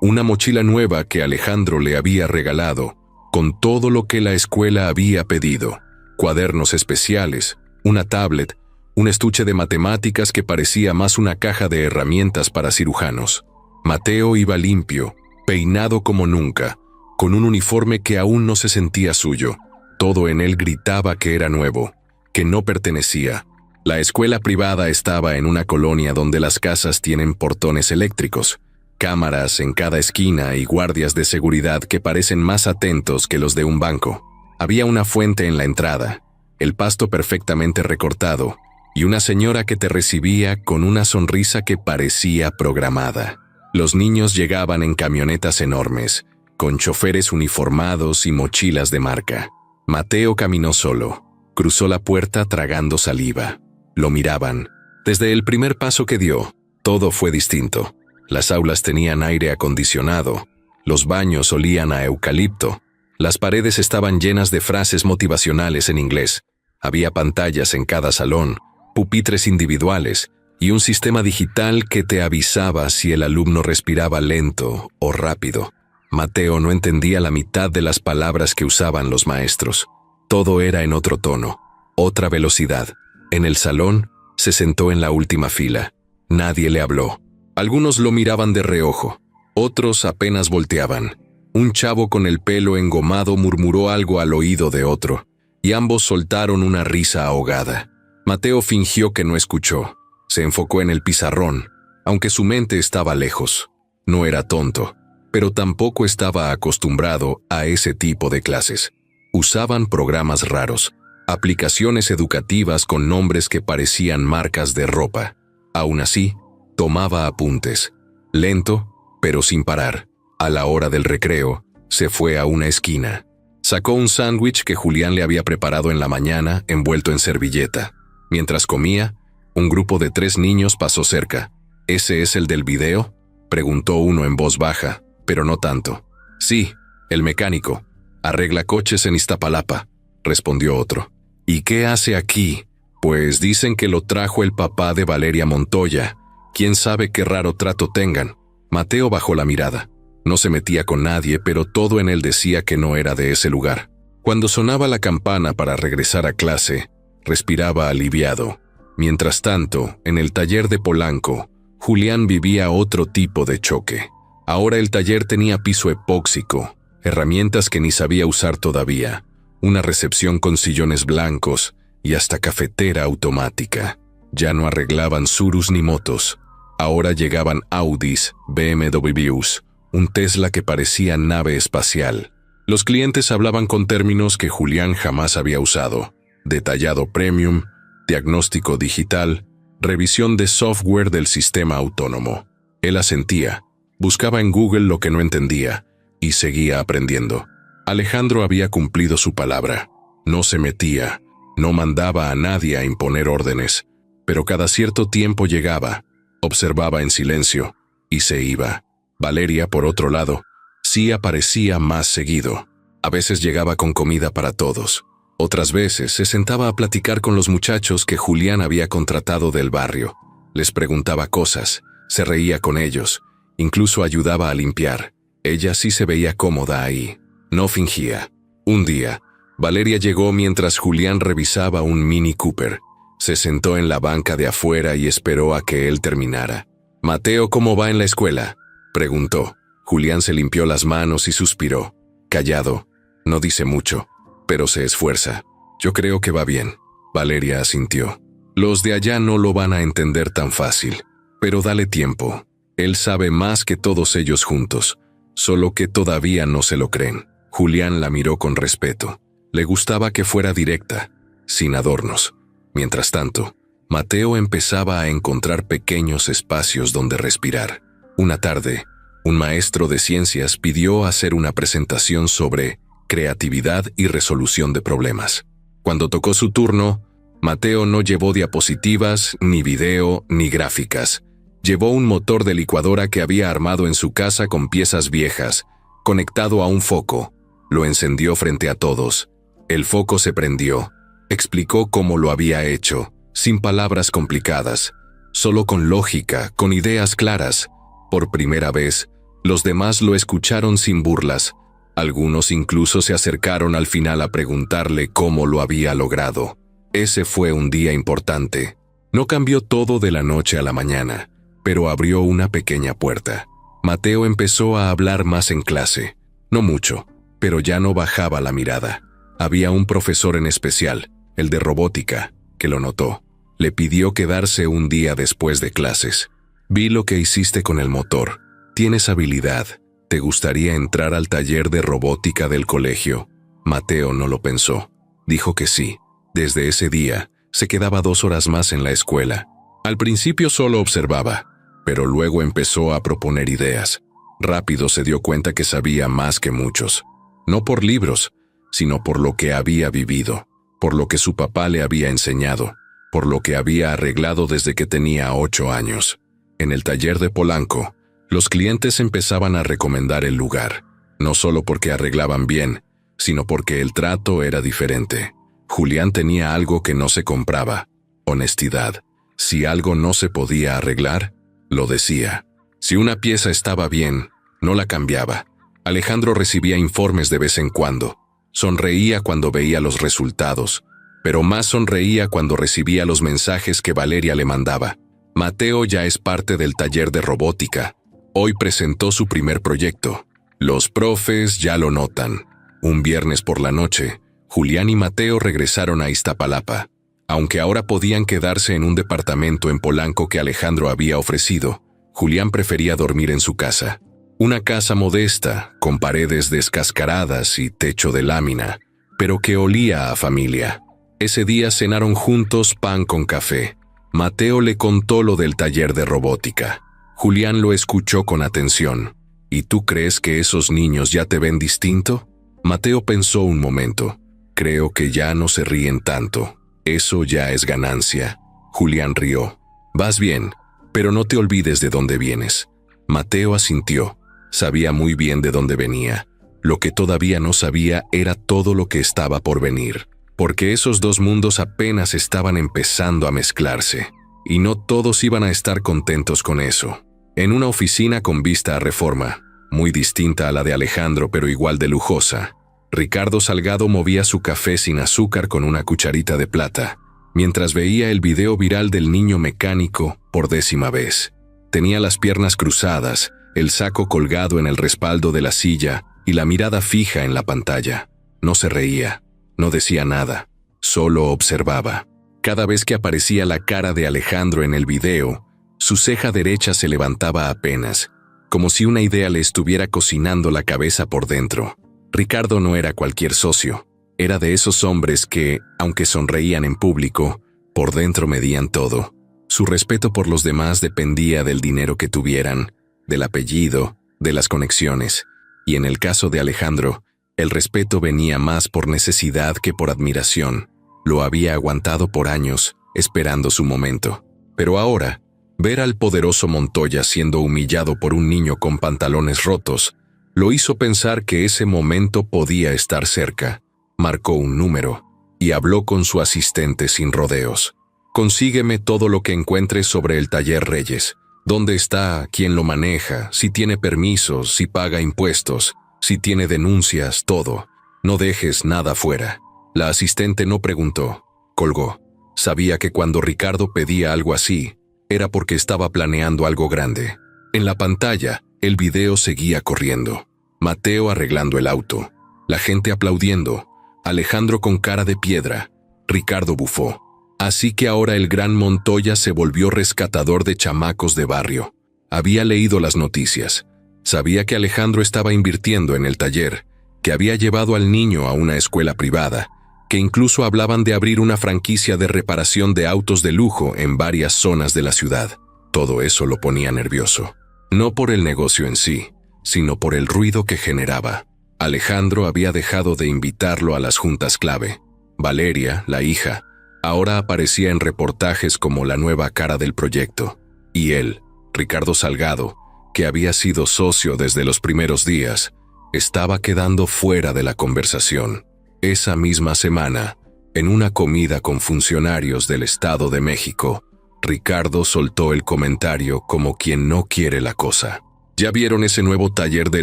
una mochila nueva que Alejandro le había regalado, con todo lo que la escuela había pedido: cuadernos especiales, una tablet, un estuche de matemáticas que parecía más una caja de herramientas para cirujanos. Mateo iba limpio, peinado como nunca, con un uniforme que aún no se sentía suyo. Todo en él gritaba que era nuevo, que no pertenecía. La escuela privada estaba en una colonia donde las casas tienen portones eléctricos, cámaras en cada esquina y guardias de seguridad que parecen más atentos que los de un banco. Había una fuente en la entrada, el pasto perfectamente recortado, y una señora que te recibía con una sonrisa que parecía programada. Los niños llegaban en camionetas enormes, con choferes uniformados y mochilas de marca. Mateo caminó solo, cruzó la puerta tragando saliva. Lo miraban. Desde el primer paso que dio, todo fue distinto. Las aulas tenían aire acondicionado, los baños olían a eucalipto, las paredes estaban llenas de frases motivacionales en inglés, había pantallas en cada salón, pupitres individuales y un sistema digital que te avisaba si el alumno respiraba lento o rápido. Mateo no entendía la mitad de las palabras que usaban los maestros. Todo era en otro tono, otra velocidad. En el salón, se sentó en la última fila. Nadie le habló. Algunos lo miraban de reojo, otros apenas volteaban. Un chavo con el pelo engomado murmuró algo al oído de otro, y ambos soltaron una risa ahogada. Mateo fingió que no escuchó. Se enfocó en el pizarrón, aunque su mente estaba lejos. No era tonto, pero tampoco estaba acostumbrado a ese tipo de clases. Usaban programas raros, aplicaciones educativas con nombres que parecían marcas de ropa. Aún así, tomaba apuntes, lento, pero sin parar. A la hora del recreo, se fue a una esquina. Sacó un sándwich que Julián le había preparado en la mañana, envuelto en servilleta. Mientras comía, un grupo de 3 niños pasó cerca. ¿Ese es el del video?, preguntó uno en voz baja, pero no tanto. Sí, el mecánico. Arregla coches en Iztapalapa, respondió otro. ¿Y qué hace aquí? Pues dicen que lo trajo el papá de Valeria Montoya. ¿Quién sabe qué raro trato tengan? Mateo bajó la mirada. No se metía con nadie, pero todo en él decía que no era de ese lugar. Cuando sonaba la campana para regresar a clase, respiraba aliviado. Mientras tanto, en el taller de Polanco, Julián vivía otro tipo de choque. Ahora el taller tenía piso epóxico, herramientas que ni sabía usar todavía, una recepción con sillones blancos y hasta cafetera automática. Ya no arreglaban Surus ni motos. Ahora llegaban Audis, BMWs, un Tesla que parecía nave espacial. Los clientes hablaban con términos que Julián jamás había usado: detallado premium, diagnóstico digital, revisión de software del sistema autónomo. Él asentía, buscaba en Google lo que no entendía y seguía aprendiendo. Alejandro había cumplido su palabra. No se metía, no mandaba a nadie a imponer órdenes, pero cada cierto tiempo llegaba, observaba en silencio y se iba. Valeria, por otro lado, sí aparecía más seguido. A veces llegaba con comida para todos. Otras veces se sentaba a platicar con los muchachos que Julián había contratado del barrio. Les preguntaba cosas, se reía con ellos, incluso ayudaba a limpiar. Ella sí se veía cómoda ahí. No fingía. Un día, Valeria llegó mientras Julián revisaba un Mini Cooper. Se sentó en la banca de afuera y esperó a que él terminara. «Mateo, ¿cómo va en la escuela?», preguntó. Julián se limpió las manos y suspiró. Callado. No dice mucho, pero se esfuerza. «Yo creo que va bien», Valeria asintió. «Los de allá no lo van a entender tan fácil, pero dale tiempo. Él sabe más que todos ellos juntos, solo que todavía no se lo creen». Julián la miró con respeto. Le gustaba que fuera directa, sin adornos. Mientras tanto, Mateo empezaba a encontrar pequeños espacios donde respirar. Una tarde, un maestro de ciencias pidió hacer una presentación sobre creatividad y resolución de problemas. Cuando tocó su turno, Mateo no llevó diapositivas, ni video, ni gráficas. Llevó un motor de licuadora que había armado en su casa con piezas viejas, conectado a un foco. Lo encendió frente a todos. El foco se prendió. Explicó cómo lo había hecho, sin palabras complicadas, solo con lógica, con ideas claras. Por primera vez, los demás lo escucharon sin burlas. Algunos incluso se acercaron al final a preguntarle cómo lo había logrado. Ese fue un día importante. No cambió todo de la noche a la mañana, pero abrió una pequeña puerta. Mateo empezó a hablar más en clase. No mucho, pero ya no bajaba la mirada. Había un profesor en especial, el de robótica, que lo notó. Le pidió quedarse un día después de clases. Vi lo que hiciste con el motor. Tienes habilidad. ¿Te gustaría entrar al taller de robótica del colegio? Mateo no lo pensó. Dijo que sí. Desde ese día, se quedaba 2 horas más en la escuela. Al principio solo observaba, pero luego empezó a proponer ideas. Rápido se dio cuenta que sabía más que muchos. No por libros, sino por lo que había vivido, por lo que su papá le había enseñado, por lo que había arreglado desde que tenía 8 años. En el taller de Polanco, los clientes empezaban a recomendar el lugar, no solo porque arreglaban bien, sino porque el trato era diferente. Julián tenía algo que no se compraba: honestidad. Si algo no se podía arreglar, lo decía. Si una pieza estaba bien, no la cambiaba. Alejandro recibía informes de vez en cuando. Sonreía cuando veía los resultados, pero más sonreía cuando recibía los mensajes que Valeria le mandaba. Mateo ya es parte del taller de robótica. Hoy presentó su primer proyecto. Los profes ya lo notan. Un viernes por la noche, Julián y Mateo regresaron a Iztapalapa. Aunque ahora podían quedarse en un departamento en Polanco que Alejandro había ofrecido, Julián prefería dormir en su casa. Una casa modesta, con paredes descascaradas y techo de lámina, pero que olía a familia. Ese día cenaron juntos pan con café. Mateo le contó lo del taller de robótica. Julián lo escuchó con atención. ¿Y tú crees que esos niños ya te ven distinto? Mateo pensó un momento. Creo que ya no se ríen tanto. Eso ya es ganancia. Julián rió. Vas bien, pero no te olvides de dónde vienes. Mateo asintió. Sabía muy bien de dónde venía. Lo que todavía no sabía era todo lo que estaba por venir, porque esos dos mundos apenas estaban empezando a mezclarse, y no todos iban a estar contentos con eso. En una oficina con vista a Reforma, muy distinta a la de Alejandro pero igual de lujosa, Ricardo Salgado movía su café sin azúcar con una cucharita de plata, mientras veía el video viral del niño mecánico por 10ª vez. Tenía las piernas cruzadas, el saco colgado en el respaldo de la silla y la mirada fija en la pantalla. No se reía, no decía nada, solo observaba. Cada vez que aparecía la cara de Alejandro en el video, su ceja derecha se levantaba apenas, como si una idea le estuviera cocinando la cabeza por dentro. Ricardo no era cualquier socio, era de esos hombres que, aunque sonreían en público, por dentro medían todo. Su respeto por los demás dependía del dinero que tuvieran, del apellido, de las conexiones, y en el caso de Alejandro, el respeto venía más por necesidad que por admiración. Lo había aguantado por años, esperando su momento. Pero ahora, ver al poderoso Montoya siendo humillado por un niño con pantalones rotos, lo hizo pensar que ese momento podía estar cerca. Marcó un número, y habló con su asistente sin rodeos. Consígueme todo lo que encuentres sobre el taller Reyes. ¿Dónde está? ¿Quién lo maneja? ¿Si tiene permisos? ¿Si paga impuestos? ¿Si tiene denuncias? Todo. No dejes nada fuera. La asistente no preguntó. Colgó. Sabía que cuando Ricardo pedía algo así, era porque estaba planeando algo grande. En la pantalla, el video seguía corriendo. Mateo arreglando el auto. La gente aplaudiendo. Alejandro con cara de piedra. Ricardo bufó. Así que ahora el gran Montoya se volvió rescatador de chamacos de barrio. Había leído las noticias. Sabía que Alejandro estaba invirtiendo en el taller, que había llevado al niño a una escuela privada, que incluso hablaban de abrir una franquicia de reparación de autos de lujo en varias zonas de la ciudad. Todo eso lo ponía nervioso. No por el negocio en sí, sino por el ruido que generaba. Alejandro había dejado de invitarlo a las juntas clave. Valeria, la hija, ahora aparecía en reportajes como la nueva cara del proyecto. Y él, Ricardo Salgado, que había sido socio desde los primeros días, estaba quedando fuera de la conversación. Esa misma semana, en una comida con funcionarios del Estado de México, Ricardo soltó el comentario como quien no quiere la cosa. ¿Ya vieron ese nuevo taller de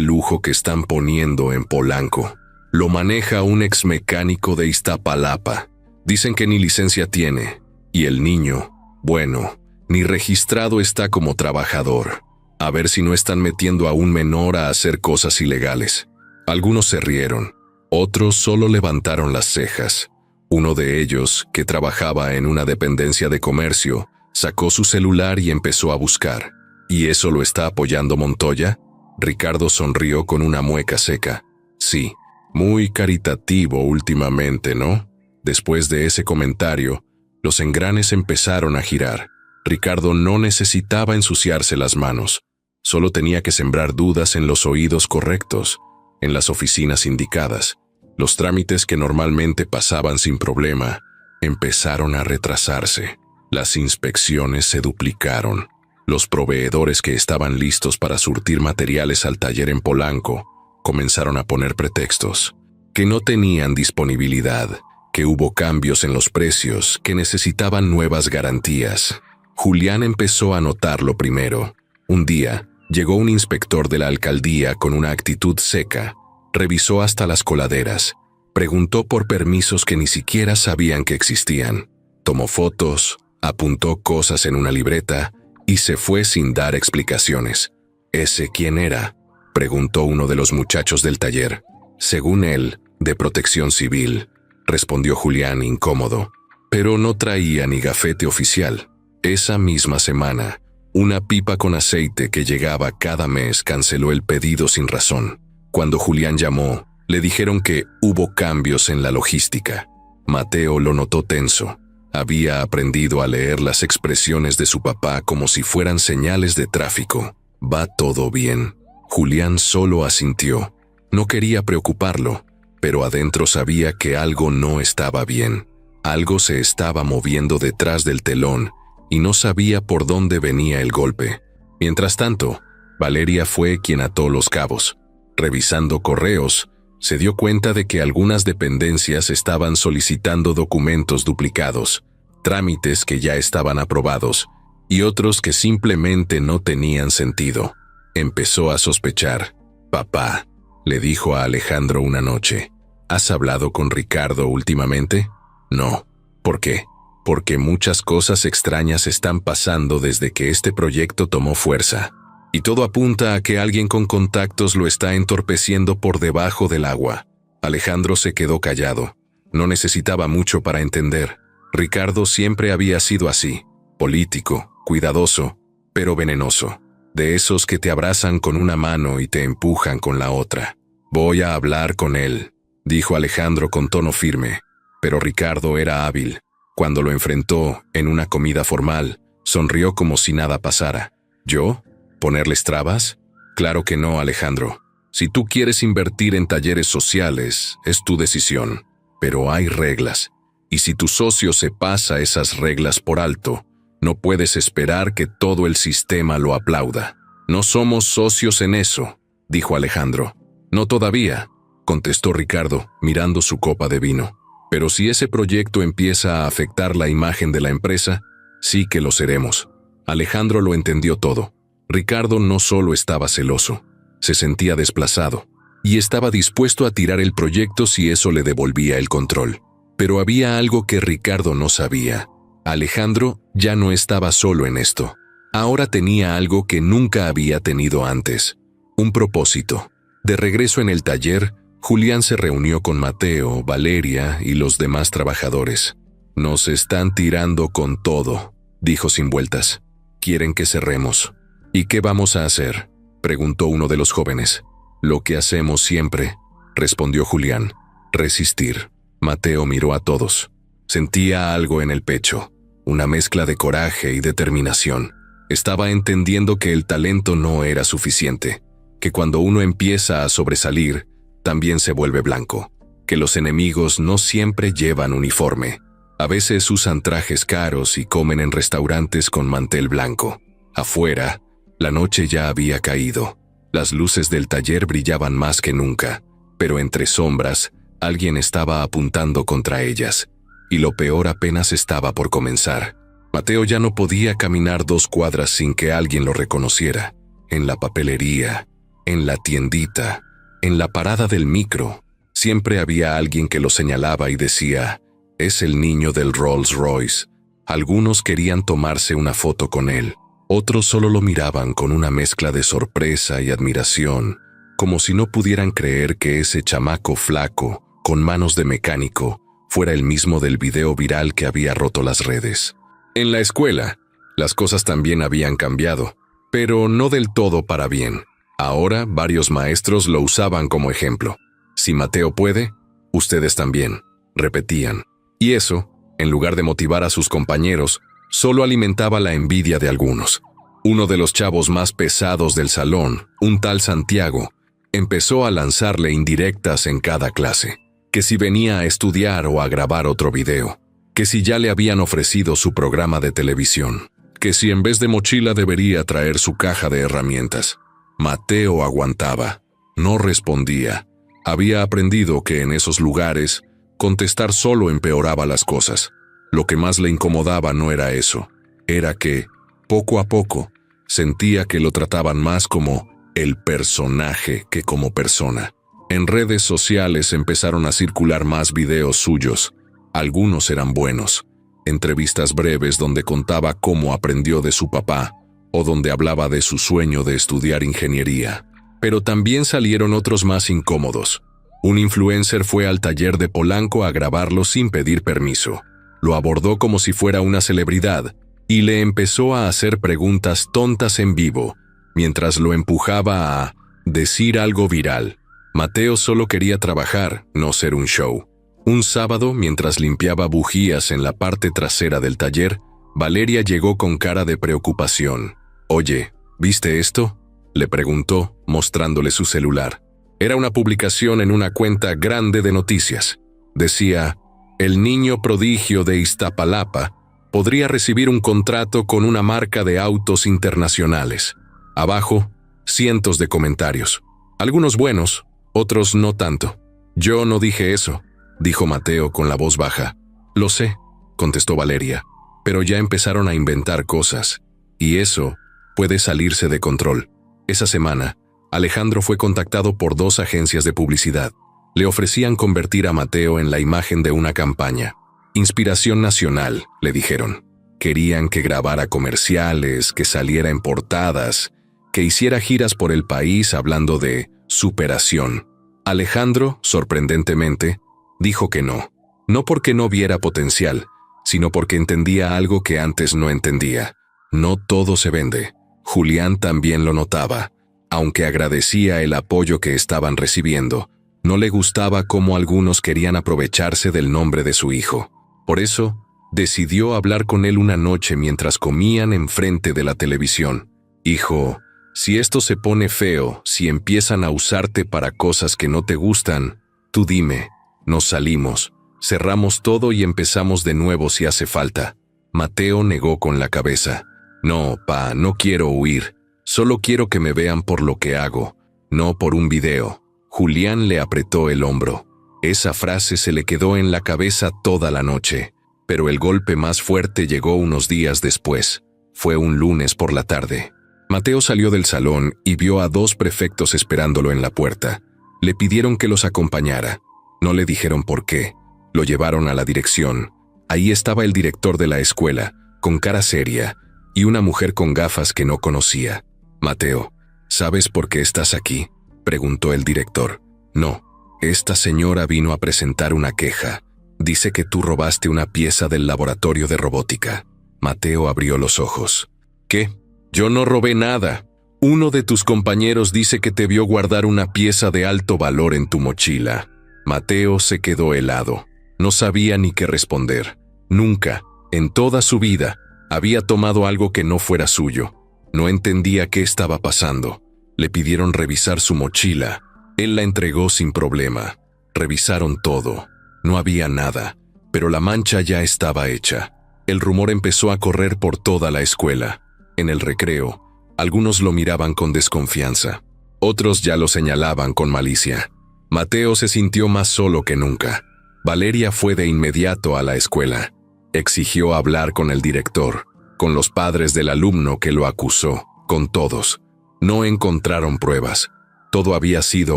lujo que están poniendo en Polanco? Lo maneja un ex mecánico de Iztapalapa. Dicen que ni licencia tiene. Y el niño, bueno, ni registrado está como trabajador. A ver si no están metiendo a un menor a hacer cosas ilegales. Algunos se rieron, otros solo levantaron las cejas. Uno de ellos, que trabajaba en una dependencia de comercio, sacó su celular y empezó a buscar. ¿Y eso lo está apoyando Montoya? Ricardo sonrió con una mueca seca. Sí, muy caritativo últimamente, ¿no? Después de ese comentario, los engranes empezaron a girar. Ricardo no necesitaba ensuciarse las manos. Solo tenía que sembrar dudas en los oídos correctos, en las oficinas indicadas. Los trámites que normalmente pasaban sin problema empezaron a retrasarse. Las inspecciones se duplicaron. Los proveedores que estaban listos para surtir materiales al taller en Polanco comenzaron a poner pretextos. Que no tenían disponibilidad, que hubo cambios en los precios, que necesitaban nuevas garantías. Julián empezó a notarlo primero. Un día, llegó un inspector de la alcaldía con una actitud seca. Revisó hasta las coladeras. Preguntó por permisos que ni siquiera sabían que existían. Tomó fotos, apuntó cosas en una libreta y se fue sin dar explicaciones. ¿Ese quién era?, preguntó uno de los muchachos del taller. Según él, de Protección Civil, respondió Julián incómodo. Pero no traía ni gafete oficial. Esa misma semana, una pipa con aceite que llegaba cada mes canceló el pedido sin razón. Cuando Julián llamó, le dijeron que hubo cambios en la logística. Mateo lo notó tenso. Había aprendido a leer las expresiones de su papá como si fueran señales de tráfico. ¿Va todo bien? Julián solo asintió. No quería preocuparlo, pero adentro sabía que algo no estaba bien. Algo se estaba moviendo detrás del telón y no sabía por dónde venía el golpe. Mientras tanto, Valeria fue quien ató los cabos. Revisando correos, se dio cuenta de que algunas dependencias estaban solicitando documentos duplicados, trámites que ya estaban aprobados y otros que simplemente no tenían sentido. Empezó a sospechar. «Papá», le dijo a Alejandro una noche, «¿has hablado con Ricardo últimamente?» «No». «¿Por qué?» «Porque muchas cosas extrañas están pasando desde que este proyecto tomó fuerza. Y todo apunta a que alguien con contactos lo está entorpeciendo por debajo del agua». Alejandro se quedó callado. No necesitaba mucho para entender. Ricardo siempre había sido así, político, cuidadoso, pero venenoso. De esos que te abrazan con una mano y te empujan con la otra. «Voy a hablar con él», dijo Alejandro con tono firme. Pero Ricardo era hábil. Cuando lo enfrentó en una comida formal, sonrió como si nada pasara. «¿Yo? ¿Ponerles trabas?» «Claro que no, Alejandro. Si tú quieres invertir en talleres sociales, es tu decisión. Pero hay reglas. Y si tu socio se pasa esas reglas por alto, no puedes esperar que todo el sistema lo aplauda». «No somos socios en eso», dijo Alejandro. «No todavía», contestó Ricardo, mirando su copa de vino. «Pero si ese proyecto empieza a afectar la imagen de la empresa, sí que lo seremos». Alejandro lo entendió todo. Ricardo no solo estaba celoso, se sentía desplazado y estaba dispuesto a tirar el proyecto si eso le devolvía el control. Pero había algo que Ricardo no sabía. Alejandro ya no estaba solo en esto. Ahora tenía algo que nunca había tenido antes. Un propósito. De regreso en el taller, Julián se reunió con Mateo, Valeria y los demás trabajadores. «Nos están tirando con todo», dijo sin vueltas. «Quieren que cerremos». «¿Y qué vamos a hacer?», preguntó uno de los jóvenes. «Lo que hacemos siempre», respondió Julián. «Resistir». Mateo miró a todos. Sentía algo en el pecho, una mezcla de coraje y determinación. Estaba entendiendo que el talento no era suficiente, que cuando uno empieza a sobresalir, también se vuelve blanco, que los enemigos no siempre llevan uniforme. A veces usan trajes caros y comen en restaurantes con mantel blanco. Afuera, la noche ya había caído. Las luces del taller brillaban más que nunca, pero entre sombras, alguien estaba apuntando contra ellas, y lo peor apenas estaba por comenzar. Mateo ya no podía caminar 2 cuadras sin que alguien lo reconociera. En la papelería, en la tiendita, en la parada del micro, siempre había alguien que lo señalaba y decía, «Es el niño del Rolls Royce». Algunos querían tomarse una foto con él, otros solo lo miraban con una mezcla de sorpresa y admiración, como si no pudieran creer que ese chamaco flaco, con manos de mecánico, fuera el mismo del video viral que había roto las redes. En la escuela, las cosas también habían cambiado, pero no del todo para bien. Ahora varios maestros lo usaban como ejemplo. «Si Mateo puede, ustedes también», repetían. Y eso, en lugar de motivar a sus compañeros, solo alimentaba la envidia de algunos. Uno de los chavos más pesados del salón, un tal Santiago, empezó a lanzarle indirectas en cada clase. Que si venía a estudiar o a grabar otro video. Que si ya le habían ofrecido su programa de televisión. Que si en vez de mochila debería traer su caja de herramientas. Mateo aguantaba. No respondía. Había aprendido que en esos lugares, contestar solo empeoraba las cosas. Lo que más le incomodaba no era eso. Era que, poco a poco, sentía que lo trataban más como el personaje que como persona. En redes sociales empezaron a circular más videos suyos. Algunos eran buenos. Entrevistas breves donde contaba cómo aprendió de su papá, o donde hablaba de su sueño de estudiar ingeniería. Pero también salieron otros más incómodos. Un influencer fue al taller de Polanco a grabarlo sin pedir permiso. Lo abordó como si fuera una celebridad y le empezó a hacer preguntas tontas en vivo, mientras lo empujaba a decir algo viral. Mateo solo quería trabajar, no ser un show. Un sábado, mientras limpiaba bujías en la parte trasera del taller, Valeria llegó con cara de preocupación. «Oye, ¿viste esto?», le preguntó, mostrándole su celular. Era una publicación en una cuenta grande de noticias. Decía, «El niño prodigio de Iztapalapa podría recibir un contrato con una marca de autos internacionales». Abajo, cientos de comentarios. Algunos buenos, otros no tanto. «Yo no dije eso», dijo Mateo con la voz baja. «Lo sé», contestó Valeria, «pero ya empezaron a inventar cosas, y eso puede salirse de control». Esa semana, Alejandro fue contactado por 2 agencias de publicidad. Le ofrecían convertir a Mateo en la imagen de una campaña. «Inspiración nacional», le dijeron. Querían que grabara comerciales, que saliera en portadas, que hiciera giras por el país hablando de superación. Alejandro, sorprendentemente, dijo que no. No porque no viera potencial, sino porque entendía algo que antes no entendía. No todo se vende. Julián también lo notaba. Aunque agradecía el apoyo que estaban recibiendo, no le gustaba cómo algunos querían aprovecharse del nombre de su hijo. Por eso, decidió hablar con él una noche mientras comían enfrente de la televisión. «Hijo, si esto se pone feo, si empiezan a usarte para cosas que no te gustan, tú dime, nos salimos, cerramos todo y empezamos de nuevo si hace falta». Mateo negó con la cabeza. «No, pa, no quiero huir. Solo quiero que me vean por lo que hago, no por un video». Julián le apretó el hombro. Esa frase se le quedó en la cabeza toda la noche, pero el golpe más fuerte llegó unos días después. Fue un lunes por la tarde. Mateo salió del salón y vio a 2 prefectos esperándolo en la puerta. Le pidieron que los acompañara. No le dijeron por qué. Lo llevaron a la dirección. Ahí estaba el director de la escuela, con cara seria, y una mujer con gafas que no conocía. «Mateo, ¿sabes por qué estás aquí?», preguntó el director. «No, esta señora vino a presentar una queja. Dice que tú robaste una pieza del laboratorio de robótica». Mateo abrió los ojos. «¿Qué? Yo no robé nada. Uno de tus compañeros dice que te vio guardar una pieza de alto valor en tu mochila». Mateo se quedó helado. No sabía ni qué responder. Nunca, en toda su vida, había tomado algo que no fuera suyo. No entendía qué estaba pasando. Le pidieron revisar su mochila. Él la entregó sin problema. Revisaron todo. No había nada, pero la mancha ya estaba hecha. El rumor empezó a correr por toda la escuela. En el recreo, algunos lo miraban con desconfianza. Otros ya lo señalaban con malicia. Mateo se sintió más solo que nunca. Valeria fue de inmediato a la escuela. Exigió hablar con el director, con los padres del alumno que lo acusó, con todos. No encontraron pruebas. Todo había sido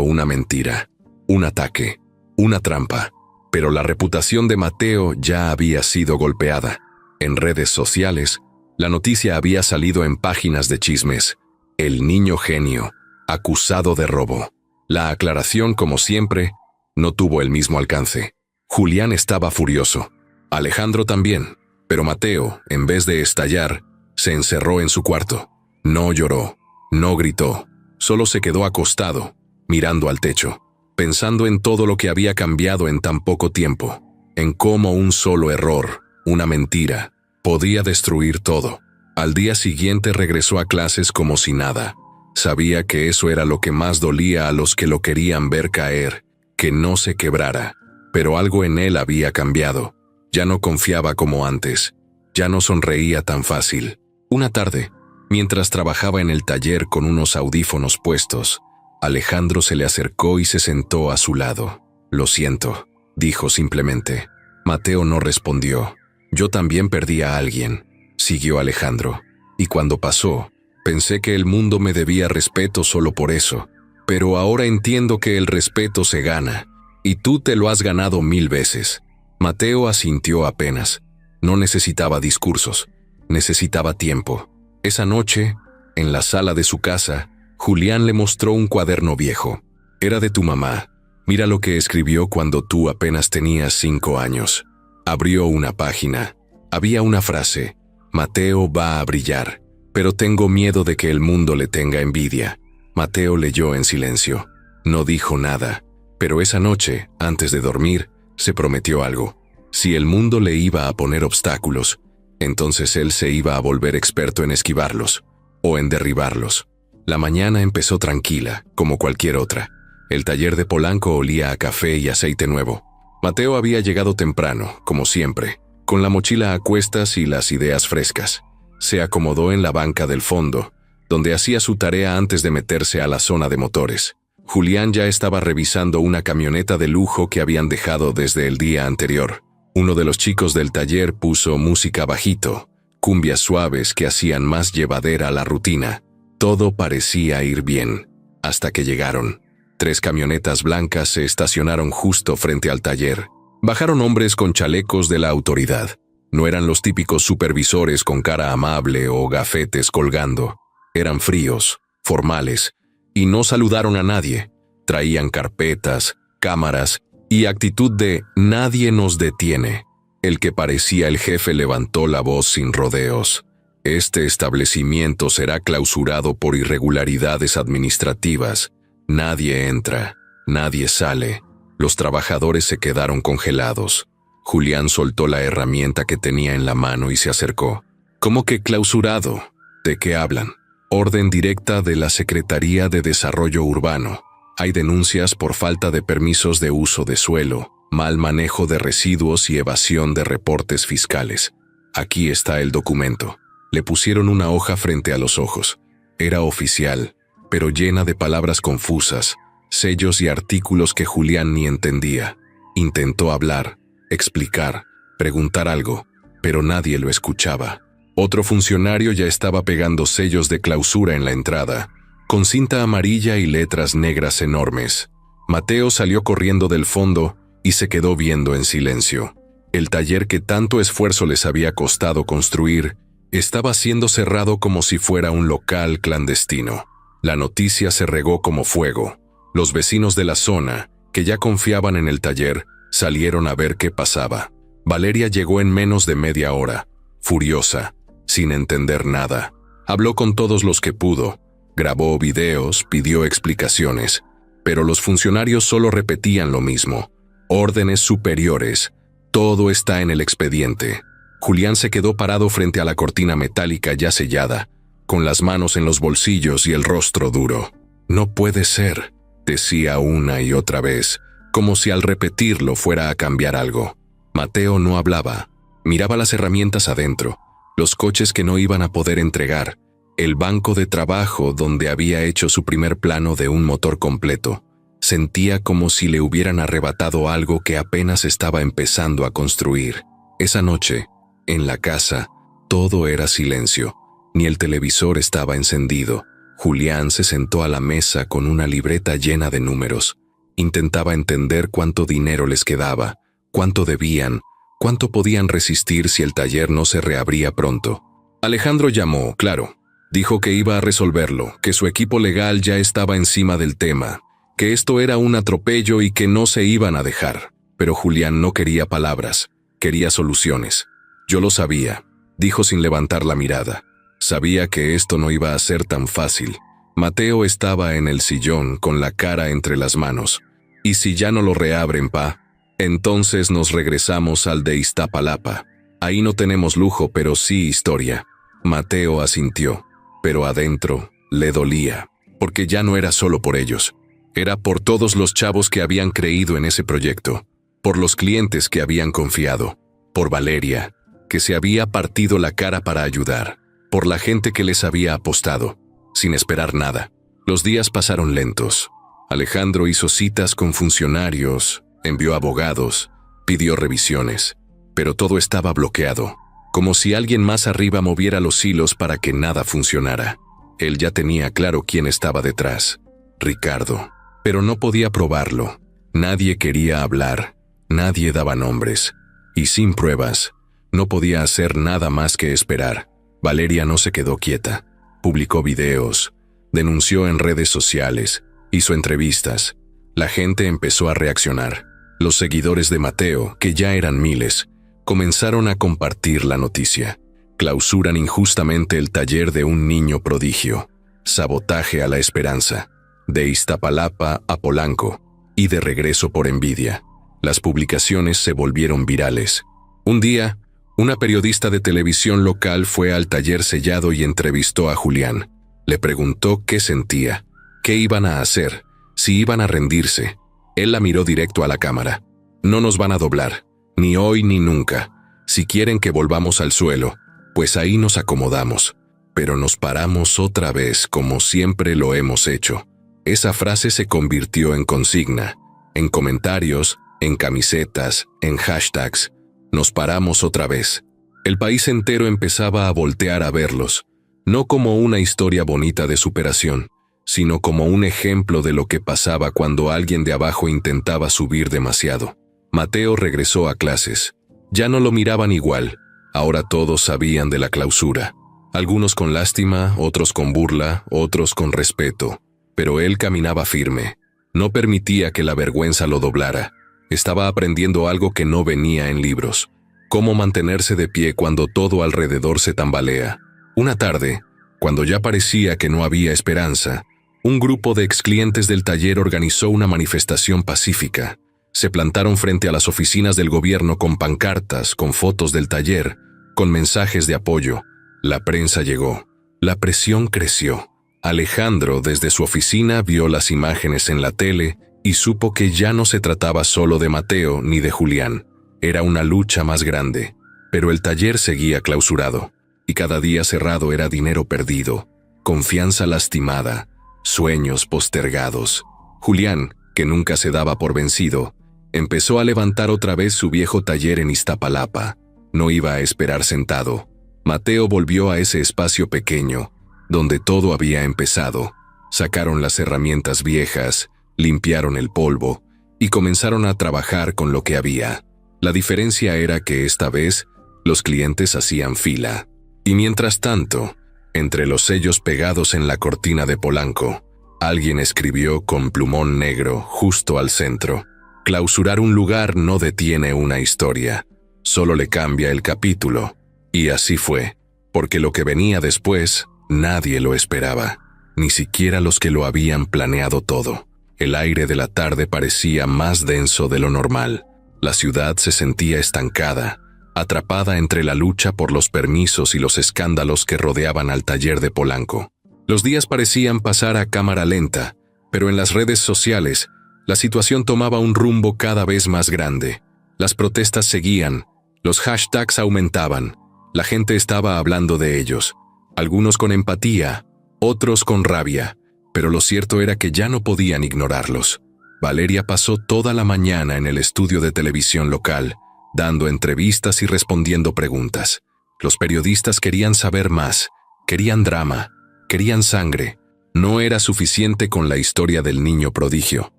una mentira, un ataque, una trampa. Pero la reputación de Mateo ya había sido golpeada. En redes sociales, la noticia había salido en páginas de chismes. El niño genio, acusado de robo. La aclaración, como siempre, no tuvo el mismo alcance. Julián estaba furioso. Alejandro también. Pero Mateo, en vez de estallar, se encerró en su cuarto. No lloró, no gritó. Solo se quedó acostado, mirando al techo, pensando en todo lo que había cambiado en tan poco tiempo, en cómo un solo error, una mentira, podía destruir todo. Al día siguiente regresó a clases como si nada. Sabía que eso era lo que más dolía a los que lo querían ver caer, que no se quebrara. Pero algo en él había cambiado. Ya no confiaba como antes. Ya no sonreía tan fácil. Una tarde, mientras trabajaba en el taller con unos audífonos puestos, Alejandro se le acercó y se sentó a su lado. «Lo siento», dijo simplemente. Mateo no respondió. «Yo también perdí a alguien», siguió Alejandro. «Y cuando pasó, pensé que el mundo me debía respeto solo por eso. Pero ahora entiendo que el respeto se gana, y tú te lo has ganado 1000 veces». Mateo asintió apenas. No necesitaba discursos, necesitaba tiempo. Esa noche, en la sala de su casa, Julián le mostró un cuaderno viejo. «Era de tu mamá. Mira lo que escribió cuando tú apenas tenías 5 años». Abrió una página. Había una frase: «Mateo va a brillar, pero tengo miedo de que el mundo le tenga envidia». Mateo leyó en silencio. No dijo nada, pero esa noche, antes de dormir, se prometió algo. Si el mundo le iba a poner obstáculos, entonces él se iba a volver experto en esquivarlos, o en derribarlos. La mañana empezó tranquila, como cualquier otra. El taller de Polanco olía a café y aceite nuevo. Mateo había llegado temprano, como siempre, con la mochila a cuestas y las ideas frescas. Se acomodó en la banca del fondo, donde hacía su tarea antes de meterse a la zona de motores. Julián ya estaba revisando una camioneta de lujo que habían dejado desde el día anterior. Uno de los chicos del taller puso música bajito, cumbias suaves que hacían más llevadera la rutina. Todo parecía ir bien, hasta que llegaron. 3 camionetas blancas se estacionaron justo frente al taller. Bajaron hombres con chalecos de la autoridad. No eran los típicos supervisores con cara amable o gafetes colgando. Eran fríos, formales, y no saludaron a nadie. Traían carpetas, cámaras y actitud de «nadie nos detiene». El que parecía el jefe levantó la voz sin rodeos. «Este establecimiento será clausurado por irregularidades administrativas. Nadie entra, nadie sale». Los trabajadores se quedaron congelados. Julián soltó la herramienta que tenía en la mano y se acercó. «¿Cómo que clausurado? ¿De qué hablan?» «Orden directa de la Secretaría de Desarrollo Urbano. Hay denuncias por falta de permisos de uso de suelo, mal manejo de residuos y evasión de reportes fiscales. Aquí está el documento». Le pusieron una hoja frente a los ojos. Era oficial, pero llena de palabras confusas, sellos y artículos que Julián ni entendía. Intentó hablar, explicar, preguntar algo, pero nadie lo escuchaba. Otro funcionario ya estaba pegando sellos de clausura en la entrada, con cinta amarilla y letras negras enormes. Mateo salió corriendo del fondo y se quedó viendo en silencio. El taller que tanto esfuerzo les había costado construir estaba siendo cerrado como si fuera un local clandestino. La noticia se regó como fuego. Los vecinos de la zona, que ya confiaban en el taller, salieron a ver qué pasaba. Valeria llegó en menos de media hora, furiosa, sin entender nada. Habló con todos los que pudo, grabó videos, pidió explicaciones, pero los funcionarios solo repetían lo mismo. Órdenes superiores, todo está en el expediente. Julián se quedó parado frente a la cortina metálica ya sellada, con las manos en los bolsillos y el rostro duro. «No puede ser», decía una y otra vez, como si al repetirlo fuera a cambiar algo. Mateo no hablaba, miraba las herramientas adentro, los coches que no iban a poder entregar, el banco de trabajo donde había hecho su primer plano de un motor completo. Sentía como si le hubieran arrebatado algo que apenas estaba empezando a construir. Esa noche, en la casa, todo era silencio. Ni el televisor estaba encendido. Julián se sentó a la mesa con una libreta llena de números. Intentaba entender cuánto dinero les quedaba, cuánto debían, cuánto podían resistir si el taller no se reabría pronto. Alejandro llamó, claro. Dijo que iba a resolverlo, que su equipo legal ya estaba encima del tema, que esto era un atropello y que no se iban a dejar. Pero Julián no quería palabras, quería soluciones. Yo lo sabía, dijo sin levantar la mirada. Sabía que esto no iba a ser tan fácil. Mateo estaba en el sillón con la cara entre las manos. ¿Y si ya no lo reabren, pa? Entonces nos regresamos al de Iztapalapa. Ahí no tenemos lujo, pero sí historia. Mateo asintió, pero adentro le dolía, porque ya no era solo por ellos. Era por todos los chavos que habían creído en ese proyecto, por los clientes que habían confiado, por Valeria, que se había partido la cara para ayudar, por la gente que les había apostado, sin esperar nada. Los días pasaron lentos. Alejandro hizo citas con funcionarios, envió abogados, pidió revisiones, pero todo estaba bloqueado, como si alguien más arriba moviera los hilos para que nada funcionara. Él ya tenía claro quién estaba detrás, Ricardo, pero no podía probarlo. Nadie quería hablar, nadie daba nombres, y sin pruebas, no podía hacer nada más que esperar. Valeria no se quedó quieta, publicó videos, denunció en redes sociales, hizo entrevistas. La gente empezó a reaccionar. Los seguidores de Mateo, que ya eran miles, comenzaron a compartir la noticia. Clausuran injustamente el taller de un niño prodigio. Sabotaje a la esperanza. De Iztapalapa a Polanco. Y de regreso por envidia. Las publicaciones se volvieron virales. Un día, una periodista de televisión local fue al taller sellado y entrevistó a Julián. Le preguntó qué sentía, qué iban a hacer, si iban a rendirse. Él la miró directo a la cámara. No nos van a doblar, ni hoy ni nunca. Si quieren que volvamos al suelo, pues ahí nos acomodamos. Pero nos paramos otra vez como siempre lo hemos hecho. Esa frase se convirtió en consigna, en comentarios, en camisetas, en hashtags. Nos paramos otra vez. El país entero empezaba a voltear a verlos, no como una historia bonita de superación, sino como un ejemplo de lo que pasaba cuando alguien de abajo intentaba subir demasiado. Mateo regresó a clases. Ya no lo miraban igual. Ahora todos sabían de la clausura. Algunos con lástima, otros con burla, otros con respeto. Pero él caminaba firme. No permitía que la vergüenza lo doblara. Estaba aprendiendo algo que no venía en libros. Cómo mantenerse de pie cuando todo alrededor se tambalea. Una tarde, cuando ya parecía que no había esperanza, un grupo de exclientes del taller organizó una manifestación pacífica. Se plantaron frente a las oficinas del gobierno con pancartas, con fotos del taller, con mensajes de apoyo. La prensa llegó. La presión creció. Alejandro, desde su oficina, vio las imágenes en la tele y supo que ya no se trataba solo de Mateo ni de Julián. Era una lucha más grande. Pero el taller seguía clausurado, y cada día cerrado era dinero perdido, confianza lastimada, sueños postergados. Julián, que nunca se daba por vencido, empezó a levantar otra vez su viejo taller en Iztapalapa. No iba a esperar sentado. Mateo volvió a ese espacio pequeño, donde todo había empezado. Sacaron las herramientas viejas, limpiaron el polvo y comenzaron a trabajar con lo que había. La diferencia era que esta vez los clientes hacían fila. Y mientras tanto, entre los sellos pegados en la cortina de Polanco, alguien escribió con plumón negro justo al centro: clausurar un lugar no detiene una historia, solo le cambia el capítulo. Y así fue, porque lo que venía después, nadie lo esperaba, ni siquiera los que lo habían planeado todo. El aire de la tarde parecía más denso de lo normal. La ciudad se sentía estancada, atrapada entre la lucha por los permisos y los escándalos que rodeaban al taller de Polanco. Los días parecían pasar a cámara lenta, pero en las redes sociales, la situación tomaba un rumbo cada vez más grande. Las protestas seguían, los hashtags aumentaban, la gente estaba hablando de ellos. algunos con empatía, otros con rabia, pero lo cierto era que ya no podían ignorarlos. Valeria pasó toda la mañana en el estudio de televisión local, dando entrevistas y respondiendo preguntas. Los periodistas querían saber más, querían drama, querían sangre. No era suficiente con la historia del niño prodigio.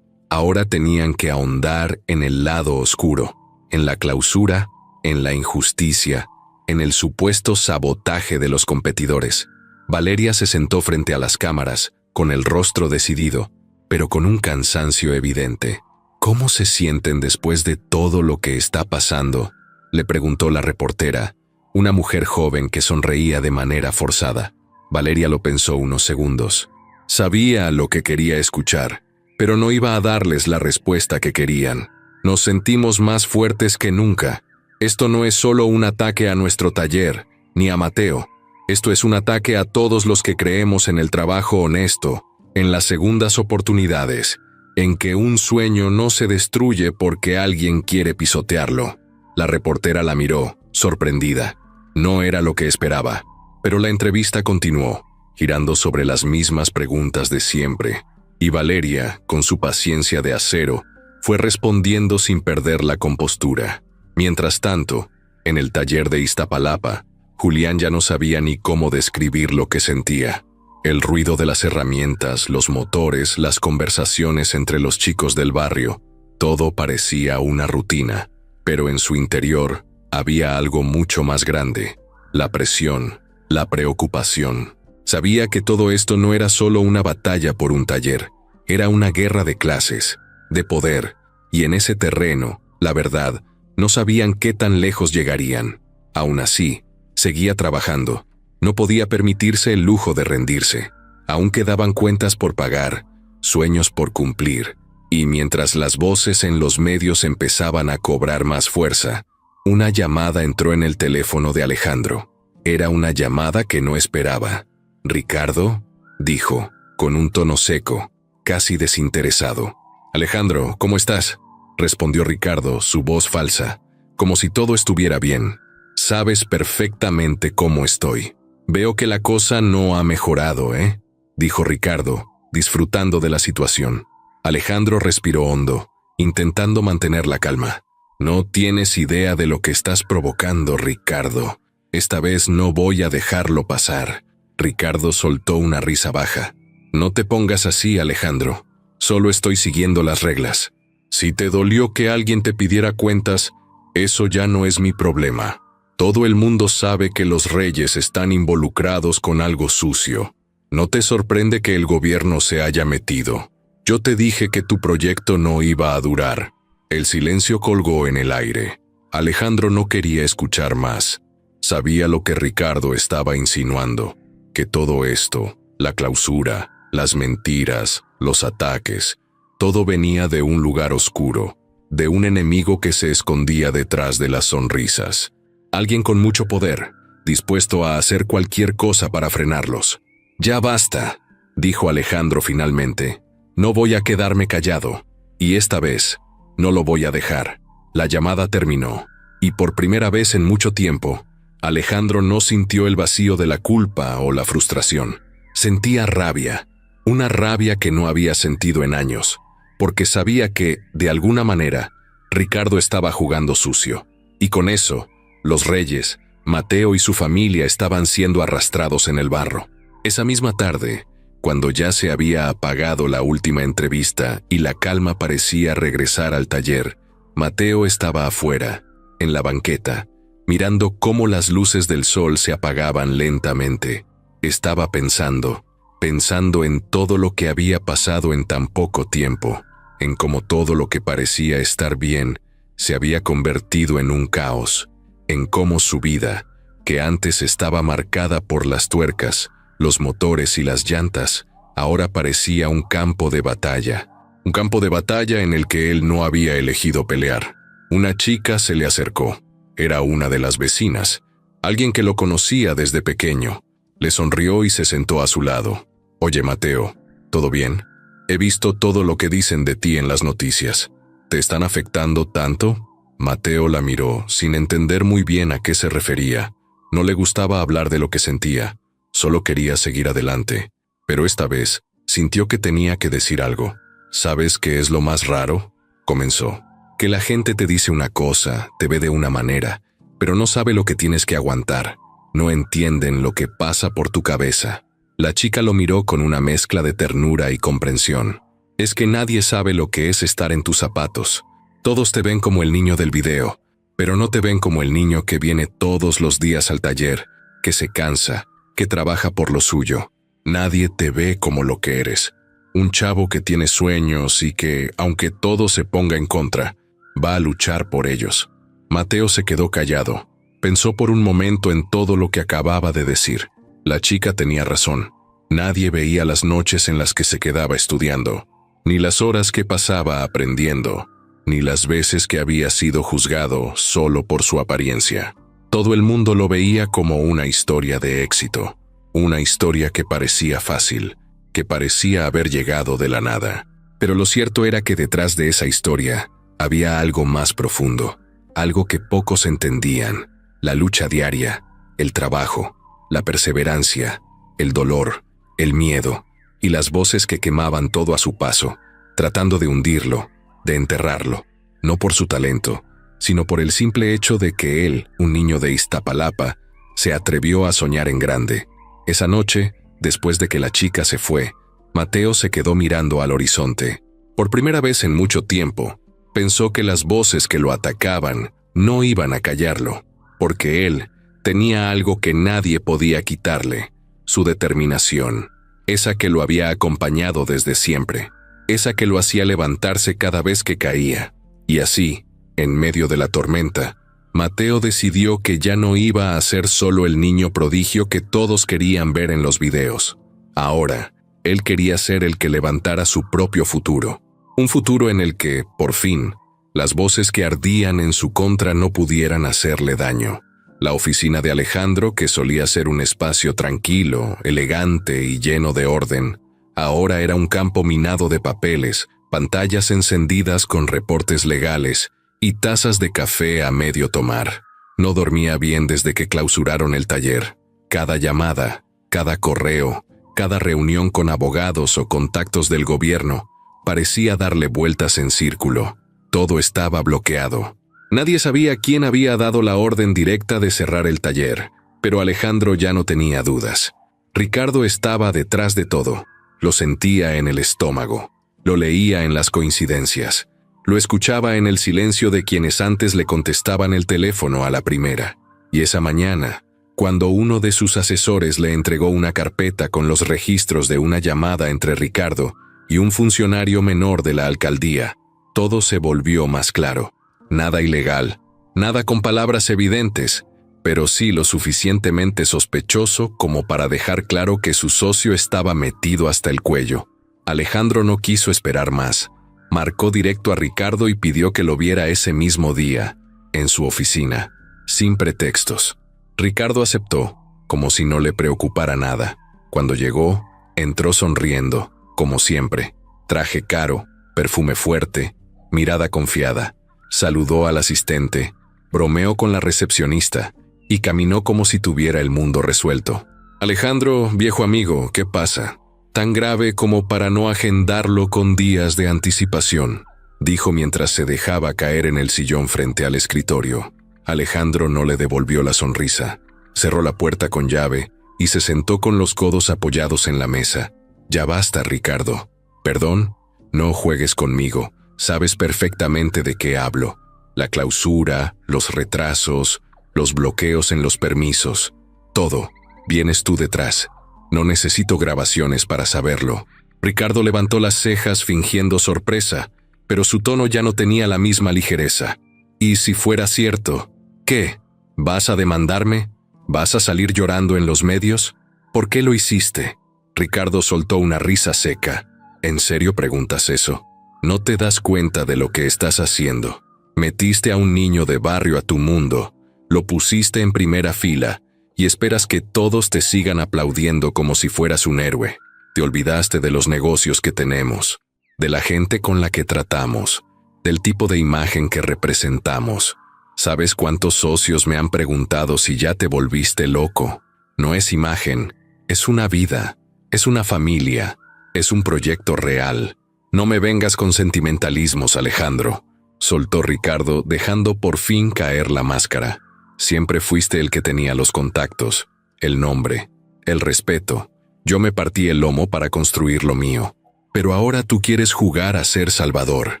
Ahora tenían que ahondar en el lado oscuro, en la clausura, en la injusticia, en el supuesto sabotaje de los competidores. Valeria se sentó frente a las cámaras, con el rostro decidido, pero con un cansancio evidente. ¿Cómo se sienten después de todo lo que está pasando?, le preguntó la reportera, una mujer joven que sonreía de manera forzada. Valeria lo pensó unos segundos. Sabía lo que quería escuchar, pero no iba a darles la respuesta que querían. Nos sentimos más fuertes que nunca. Esto no es solo un ataque a nuestro taller, ni a Mateo. Esto es un ataque a todos los que creemos en el trabajo honesto, en las segundas oportunidades, en que un sueño no se destruye porque alguien quiere pisotearlo. La reportera la miró, sorprendida. No era lo que esperaba, pero la entrevista continuó, girando sobre las mismas preguntas de siempre, y Valeria, con su paciencia de acero, fue respondiendo sin perder la compostura. Mientras tanto, en el taller de Iztapalapa, Julián ya no sabía ni cómo describir lo que sentía. El ruido de las herramientas, los motores, las conversaciones entre los chicos del barrio, todo parecía una rutina, pero en su interior había algo mucho más grande: la presión, la preocupación. Sabía que todo esto no era solo una batalla por un taller, era una guerra de clases, de poder, y en ese terreno, la verdad, no sabían qué tan lejos llegarían. Aún así, seguía trabajando. No podía permitirse el lujo de rendirse. Aún quedaban cuentas por pagar, sueños por cumplir, y mientras las voces en los medios empezaban a cobrar más fuerza, una llamada entró en el teléfono de Alejandro. Era una llamada que no esperaba. «¿Ricardo?», dijo, con un tono seco, casi desinteresado. «Alejandro, ¿cómo estás?», respondió Ricardo, su voz falsa, como si todo estuviera bien. «Sabes perfectamente cómo estoy». «Veo que la cosa no ha mejorado, ¿eh?», dijo Ricardo, disfrutando de la situación. Alejandro respiró hondo, intentando mantener la calma. «No tienes idea de lo que estás provocando, Ricardo. Esta vez no voy a dejarlo pasar». Ricardo soltó una risa baja. «No te pongas así, Alejandro. Solo estoy siguiendo las reglas. Si te dolió que alguien te pidiera cuentas, eso ya no es mi problema. Todo el mundo sabe que los Reyes están involucrados con algo sucio. No te sorprende que el gobierno se haya metido. Yo te dije que tu proyecto no iba a durar». El silencio colgó en el aire. Alejandro no quería escuchar más. Sabía lo que Ricardo estaba insinuando, que todo esto, la clausura, las mentiras, los ataques, todo venía de un lugar oscuro, de un enemigo que se escondía detrás de las sonrisas. Alguien con mucho poder, dispuesto a hacer cualquier cosa para frenarlos. «Ya basta», dijo Alejandro finalmente. «No voy a quedarme callado, y esta vez no lo voy a dejar». La llamada terminó, y por primera vez en mucho tiempo, Alejandro no sintió el vacío de la culpa o la frustración. Sentía rabia, una rabia que no había sentido en años, porque sabía que, de alguna manera, Ricardo estaba jugando sucio, y con eso, los Reyes, Mateo y su familia estaban siendo arrastrados en el barro. Esa misma tarde, cuando ya se había apagado la última entrevista y la calma parecía regresar al taller, Mateo estaba afuera, en la banqueta, mirando cómo las luces del sol se apagaban lentamente. Estaba pensando en todo lo que había pasado en tan poco tiempo, en cómo todo lo que parecía estar bien se había convertido en un caos, en cómo su vida, que antes estaba marcada por las tuercas, los motores y las llantas, ahora parecía un campo de batalla. Un campo de batalla en el que él no había elegido pelear. Una chica se le acercó. Era una de las vecinas, alguien que lo conocía desde pequeño. Le sonrió y se sentó a su lado. «Oye, Mateo, ¿todo bien? He visto todo lo que dicen de ti en las noticias. ¿Te están afectando tanto?». Mateo la miró, sin entender muy bien a qué se refería. No le gustaba hablar de lo que sentía. Solo quería seguir adelante, pero esta vez sintió que tenía que decir algo. ¿Sabes qué es lo más raro?, comenzó. Que la gente te dice una cosa, te ve de una manera, pero no sabe lo que tienes que aguantar. No entienden lo que pasa por tu cabeza. La chica lo miró con una mezcla de ternura y comprensión. Es que nadie sabe lo que es estar en tus zapatos. Todos te ven como el niño del video, pero no te ven como el niño que viene todos los días al taller, que se cansa, que trabaja por lo suyo. Nadie te ve como lo que eres. Un chavo que tiene sueños y que, aunque todo se ponga en contra, va a luchar por ellos. Mateo se quedó callado. Pensó por un momento en todo lo que acababa de decir. La chica tenía razón. Nadie veía las noches en las que se quedaba estudiando, ni las horas que pasaba aprendiendo, ni las veces que había sido juzgado solo por su apariencia. Todo el mundo lo veía como una historia de éxito, una historia que parecía fácil, que parecía haber llegado de la nada. Pero lo cierto era que detrás de esa historia había algo más profundo, algo que pocos entendían: la lucha diaria, el trabajo, la perseverancia, el dolor, el miedo y las voces que quemaban todo a su paso, tratando de hundirlo, de enterrarlo, no por su talento, sino por el simple hecho de que él, un niño de Iztapalapa, se atrevió a soñar en grande. Esa noche, después de que la chica se fue, Mateo se quedó mirando al horizonte. Por primera vez en mucho tiempo, pensó que las voces que lo atacaban no iban a callarlo, porque él tenía algo que nadie podía quitarle: su determinación, esa que lo había acompañado desde siempre, esa que lo hacía levantarse cada vez que caía. Y así, en medio de la tormenta, Mateo decidió que ya no iba a ser solo el niño prodigio que todos querían ver en los videos. Ahora, él quería ser el que levantara su propio futuro. Un futuro en el que, por fin, las voces que ardían en su contra no pudieran hacerle daño. La oficina de Alejandro, que solía ser un espacio tranquilo, elegante y lleno de orden, ahora era un campo minado de papeles, pantallas encendidas con reportes legales y tazas de café a medio tomar. No dormía bien desde que clausuraron el taller. Cada llamada, cada correo, cada reunión con abogados o contactos del gobierno parecía darle vueltas en círculo. Todo estaba bloqueado. Nadie sabía quién había dado la orden directa de cerrar el taller, pero Alejandro ya no tenía dudas. Ricardo estaba detrás de todo. Lo sentía en el estómago. Lo leía en las coincidencias. Lo escuchaba en el silencio de quienes antes le contestaban el teléfono a la primera. Y esa mañana, cuando uno de sus asesores le entregó una carpeta con los registros de una llamada entre Ricardo y un funcionario menor de la alcaldía, todo se volvió más claro. Nada ilegal, nada con palabras evidentes, pero sí lo suficientemente sospechoso como para dejar claro que su socio estaba metido hasta el cuello. Alejandro no quiso esperar más. Marcó directo a Ricardo y pidió que lo viera ese mismo día, en su oficina, sin pretextos. Ricardo aceptó, como si no le preocupara nada. Cuando llegó, entró sonriendo, como siempre. Traje caro, perfume fuerte, mirada confiada. Saludó al asistente, bromeó con la recepcionista y caminó como si tuviera el mundo resuelto. «Alejandro, viejo amigo, ¿qué pasa? Tan grave como para no agendarlo con días de anticipación», dijo mientras se dejaba caer en el sillón frente al escritorio. Alejandro no le devolvió la sonrisa. Cerró la puerta con llave y se sentó con los codos apoyados en la mesa. «Ya basta, Ricardo. Perdón, no juegues conmigo. Sabes perfectamente de qué hablo. La clausura, los retrasos, los bloqueos en los permisos. Todo. Vienes tú detrás. No necesito grabaciones para saberlo». Ricardo levantó las cejas fingiendo sorpresa, pero su tono ya no tenía la misma ligereza. «¿Y si fuera cierto? ¿Qué? ¿Vas a demandarme? ¿Vas a salir llorando en los medios? ¿Por qué lo hiciste?» Ricardo soltó una risa seca. «¿En serio preguntas eso? ¿No te das cuenta de lo que estás haciendo? Metiste a un niño de barrio a tu mundo, lo pusiste en primera fila y esperas que todos te sigan aplaudiendo como si fueras un héroe. Te olvidaste de los negocios que tenemos, de la gente con la que tratamos, del tipo de imagen que representamos. ¿Sabes cuántos socios me han preguntado si ya te volviste loco? No es imagen, Es una vida, es una familia, es un proyecto real. No me vengas con sentimentalismos, Alejandro, soltó Ricardo, dejando por fin caer la máscara. Siempre fuiste el que tenía los contactos, el nombre, el respeto. Yo me partí el lomo para construir lo mío. Pero ahora tú quieres jugar a ser salvador,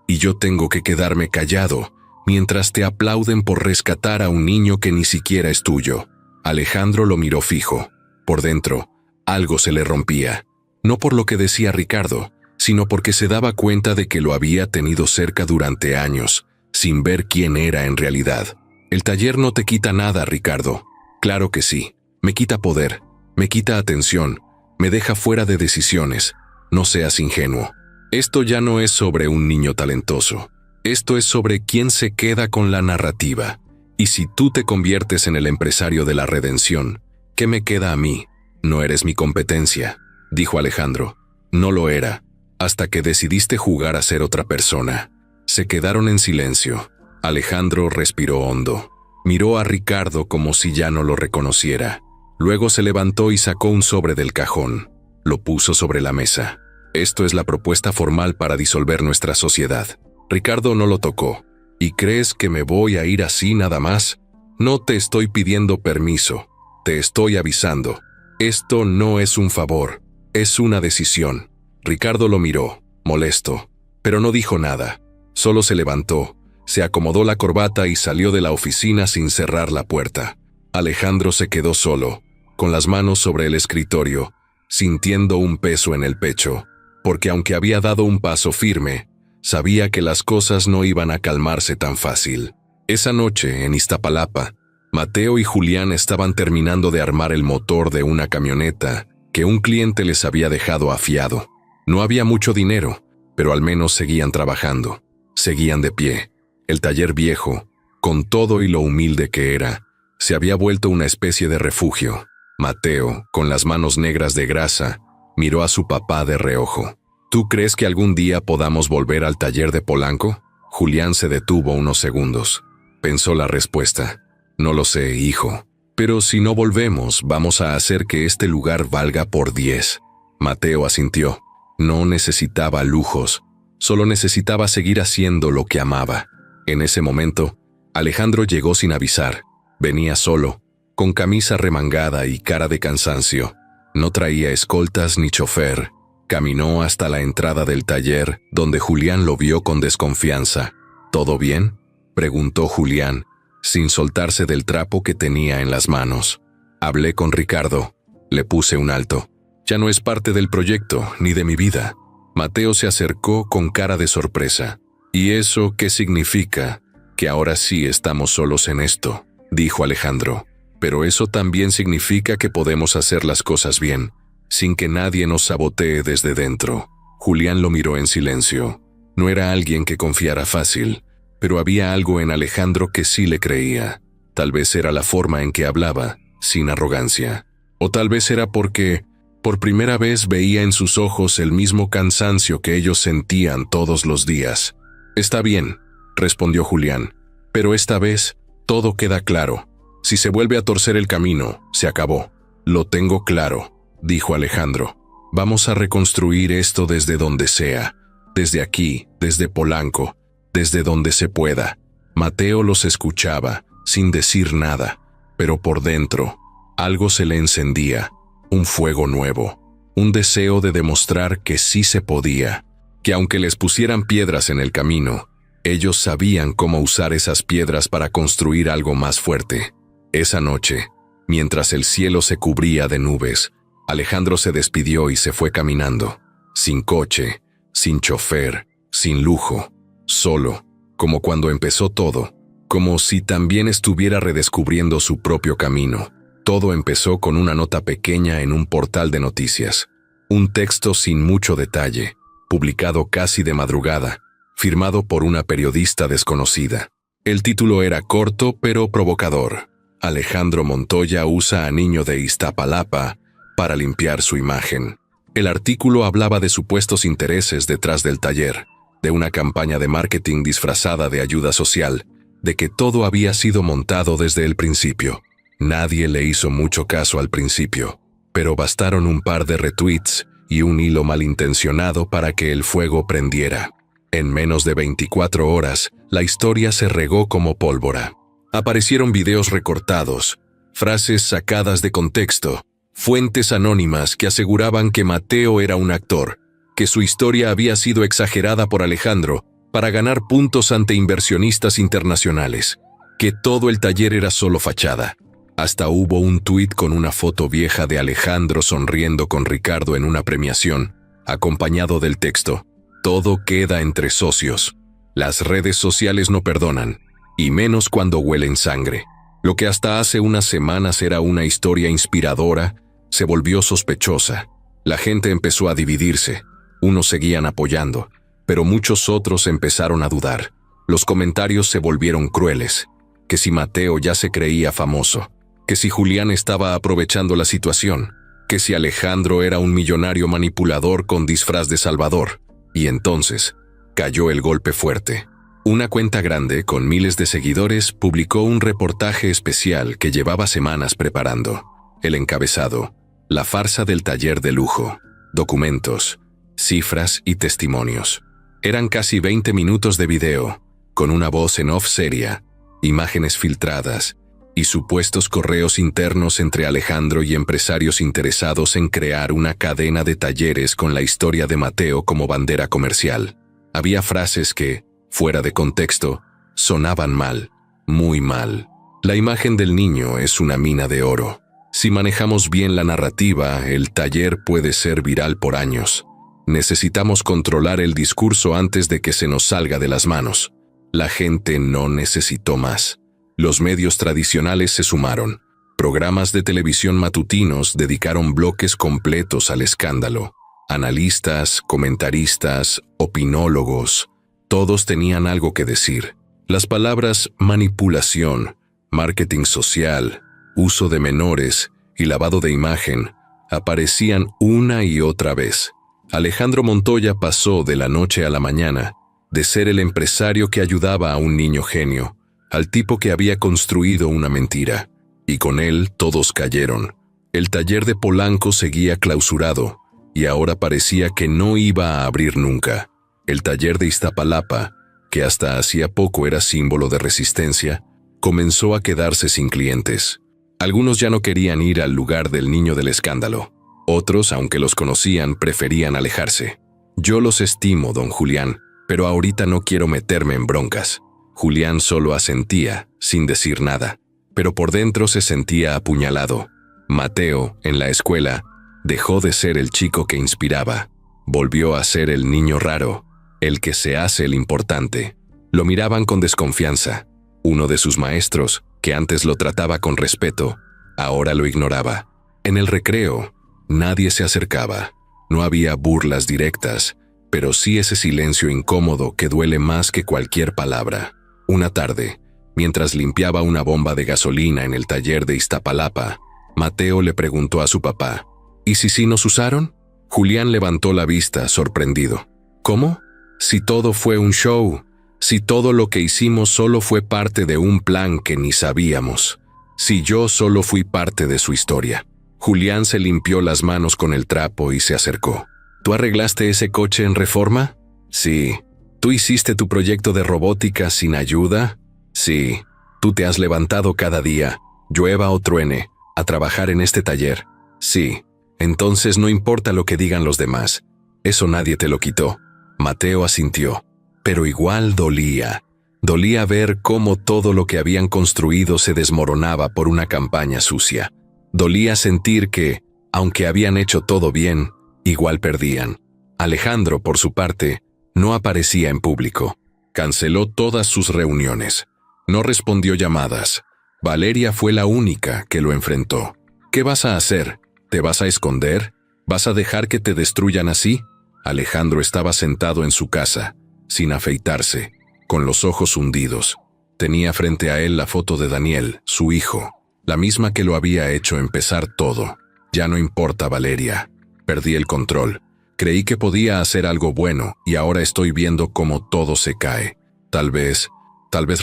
y yo tengo que quedarme callado mientras te aplauden por rescatar a un niño que ni siquiera es tuyo. Alejandro lo miró fijo. Por dentro, algo se le rompía. No por lo que decía Ricardo, sino porque se daba cuenta de que lo había tenido cerca durante años, sin ver quién era en realidad. El taller no te quita nada, Ricardo. Claro que sí. Me quita poder, me quita atención, me deja fuera de decisiones. No seas ingenuo. Esto ya no es sobre un niño talentoso. Esto es sobre quién se queda con la narrativa. Y si tú te conviertes en el empresario de la redención, ¿qué me queda a mí? No eres mi competencia, dijo Alejandro. No lo era, hasta que decidiste jugar a ser otra persona. Se quedaron en silencio. Alejandro respiró hondo. Miró a Ricardo como si ya no lo reconociera. Luego se levantó y sacó un sobre del cajón. Lo puso sobre la mesa. Esto es la propuesta formal para disolver nuestra sociedad. Ricardo no lo tocó. ¿Y crees que me voy a ir así nada más? No te estoy pidiendo permiso. Te estoy avisando. Esto no es un favor. Es una decisión. Ricardo lo miró, molesto, pero no dijo nada. Solo se levantó, se acomodó la corbata y salió de la oficina sin cerrar la puerta. Alejandro se quedó solo, con las manos sobre el escritorio, sintiendo un peso en el pecho, porque aunque había dado un paso firme, sabía que las cosas no iban a calmarse tan fácil. Esa noche, en Iztapalapa, Mateo y Julián estaban terminando de armar el motor de una camioneta que un cliente les había dejado afiado. No había mucho dinero, pero al menos seguían trabajando, seguían de pie. El taller viejo, con todo y lo humilde que era, se había vuelto una especie de refugio. Mateo, con las manos negras de grasa, miró a su papá de reojo. ¿Tú crees que algún día podamos volver al taller de Polanco? Julián se detuvo unos segundos. Pensó la respuesta. No lo sé, hijo. Pero si no volvemos, vamos a hacer que este lugar valga por 10. Mateo asintió. No necesitaba lujos, solo necesitaba seguir haciendo lo que amaba. En ese momento, Alejandro llegó sin avisar. Venía solo, con camisa remangada y cara de cansancio. No traía escoltas ni chofer. Caminó hasta la entrada del taller, donde Julián lo vio con desconfianza. ¿Todo bien?, preguntó Julián, sin soltarse del trapo que tenía en las manos. Hablé con Ricardo. Le puse un alto. Ya no es parte del proyecto, ni de mi vida. Mateo se acercó con cara de sorpresa. ¿Y eso qué significa? Que ahora sí estamos solos en esto, dijo Alejandro. Pero eso también significa que podemos hacer las cosas bien, sin que nadie nos sabotee desde dentro. Julián lo miró en silencio. No era alguien que confiara fácil, pero había algo en Alejandro que sí le creía. Tal vez era la forma en que hablaba, sin arrogancia. O tal vez era porque, por primera vez, veía en sus ojos el mismo cansancio que ellos sentían todos los días. «Está bien», respondió Julián, «pero esta vez todo queda claro. Si se vuelve a torcer el camino, se acabó». «Lo tengo claro», dijo Alejandro. «Vamos a reconstruir esto desde donde sea, desde aquí, desde Polanco, desde donde se pueda». Mateo los escuchaba, sin decir nada, pero por dentro, algo se le encendía, un fuego nuevo, un deseo de demostrar que sí se podía, que aunque les pusieran piedras en el camino, ellos sabían cómo usar esas piedras para construir algo más fuerte. Esa noche, mientras el cielo se cubría de nubes, Alejandro se despidió y se fue caminando, sin coche, sin chofer, sin lujo, solo, como cuando empezó todo, como si también estuviera redescubriendo su propio camino. Todo empezó con una nota pequeña en un portal de noticias, un texto sin mucho detalle, publicado casi de madrugada, firmado por una periodista desconocida. El título era corto pero provocador. Alejandro Montoya usa a niño de Iztapalapa para limpiar su imagen. El artículo hablaba de supuestos intereses detrás del taller, de una campaña de marketing disfrazada de ayuda social, de que todo había sido montado desde el principio. Nadie le hizo mucho caso al principio. pero bastaron un par de retweets y un hilo malintencionado para que el fuego prendiera. En menos de 24 horas, la historia se regó como pólvora. Aparecieron videos recortados, frases sacadas de contexto, fuentes anónimas que aseguraban que Mateo era un actor, que su historia había sido exagerada por Alejandro para ganar puntos ante inversionistas internacionales, que todo el taller era solo fachada. Hasta hubo un tuit con una foto vieja de Alejandro sonriendo con Ricardo en una premiación, acompañado del texto: "Todo queda entre socios". Las redes sociales no perdonan, y menos cuando huelen sangre. Lo que hasta hace unas semanas era una historia inspiradora, se volvió sospechosa. La gente empezó a dividirse. Unos seguían apoyando, pero muchos otros empezaron a dudar. Los comentarios se volvieron crueles. Que si Mateo ya se creía famoso, que si Julián estaba aprovechando la situación, que si Alejandro era un millonario manipulador con disfraz de Salvador. Y entonces, cayó el golpe fuerte. Una cuenta grande, con miles de seguidores, publicó un reportaje especial que llevaba semanas preparando. El encabezado: la farsa del taller de lujo. Documentos, cifras y testimonios. Eran casi 20 minutos de video, con una voz en off seria, imágenes filtradas y supuestos correos internos entre Alejandro y empresarios interesados en crear una cadena de talleres con la historia de Mateo como bandera comercial. Había frases que, fuera de contexto, sonaban mal, muy mal. La imagen del niño es una mina de oro. Si manejamos bien la narrativa, el taller puede ser viral por años. Necesitamos controlar el discurso antes de que se nos salga de las manos. La gente no necesitó más. Los medios tradicionales se sumaron. Programas de televisión matutinos dedicaron bloques completos al escándalo. Analistas, comentaristas, opinólogos, todos tenían algo que decir. Las palabras manipulación, marketing social, uso de menores y lavado de imagen aparecían una y otra vez. Alejandro Montoya pasó de la noche a la mañana de ser el empresario que ayudaba a un niño genio, al tipo que había construido una mentira. Y con él todos cayeron. El taller de Polanco seguía clausurado, y ahora parecía que no iba a abrir nunca. El taller de Iztapalapa, que hasta hacía poco era símbolo de resistencia, comenzó a quedarse sin clientes. Algunos ya no querían ir al lugar del niño del escándalo. Otros, aunque los conocían, preferían alejarse. Yo los estimo, don Julián, pero ahorita no quiero meterme en broncas. Julián solo asentía, sin decir nada, pero por dentro se sentía apuñalado. Mateo, en la escuela, dejó de ser el chico que inspiraba. Volvió a ser el niño raro, el que se hace el importante. Lo miraban con desconfianza. Uno de sus maestros, que antes lo trataba con respeto, ahora lo ignoraba. En el recreo, nadie se acercaba. No había burlas directas, pero sí ese silencio incómodo que duele más que cualquier palabra. Una tarde, mientras limpiaba una bomba de gasolina en el taller de Iztapalapa, Mateo le preguntó a su papá: ¿y si sí nos usaron? Julián levantó la vista, sorprendido. ¿Cómo? Si todo fue un show, si todo lo que hicimos solo fue parte de un plan que ni sabíamos, si yo solo fui parte de su historia. Julián se limpió las manos con el trapo y se acercó. ¿Tú arreglaste ese coche en Reforma? Sí. ¿Tú hiciste tu proyecto de robótica sin ayuda? Sí. ¿Tú te has levantado cada día, llueva o truene, a trabajar en este taller? Sí. Entonces no importa lo que digan los demás. Eso nadie te lo quitó. Mateo asintió. Pero igual dolía. Dolía ver cómo todo lo que habían construido se desmoronaba por una campaña sucia. Dolía sentir que, aunque habían hecho todo bien, igual perdían. Alejandro, por su parte, no aparecía en público. Canceló todas sus reuniones. No respondió llamadas. Valeria fue la única que lo enfrentó. ¿Qué vas a hacer? ¿Te vas a esconder? ¿Vas a dejar que te destruyan así? Alejandro estaba sentado en su casa, sin afeitarse, con los ojos hundidos. Tenía frente a él la foto de Daniel, su hijo, la misma que lo había hecho empezar todo. Ya no importa, Valeria. Perdí el control. Creí que podía hacer algo bueno y ahora estoy viendo cómo todo se cae. Tal vez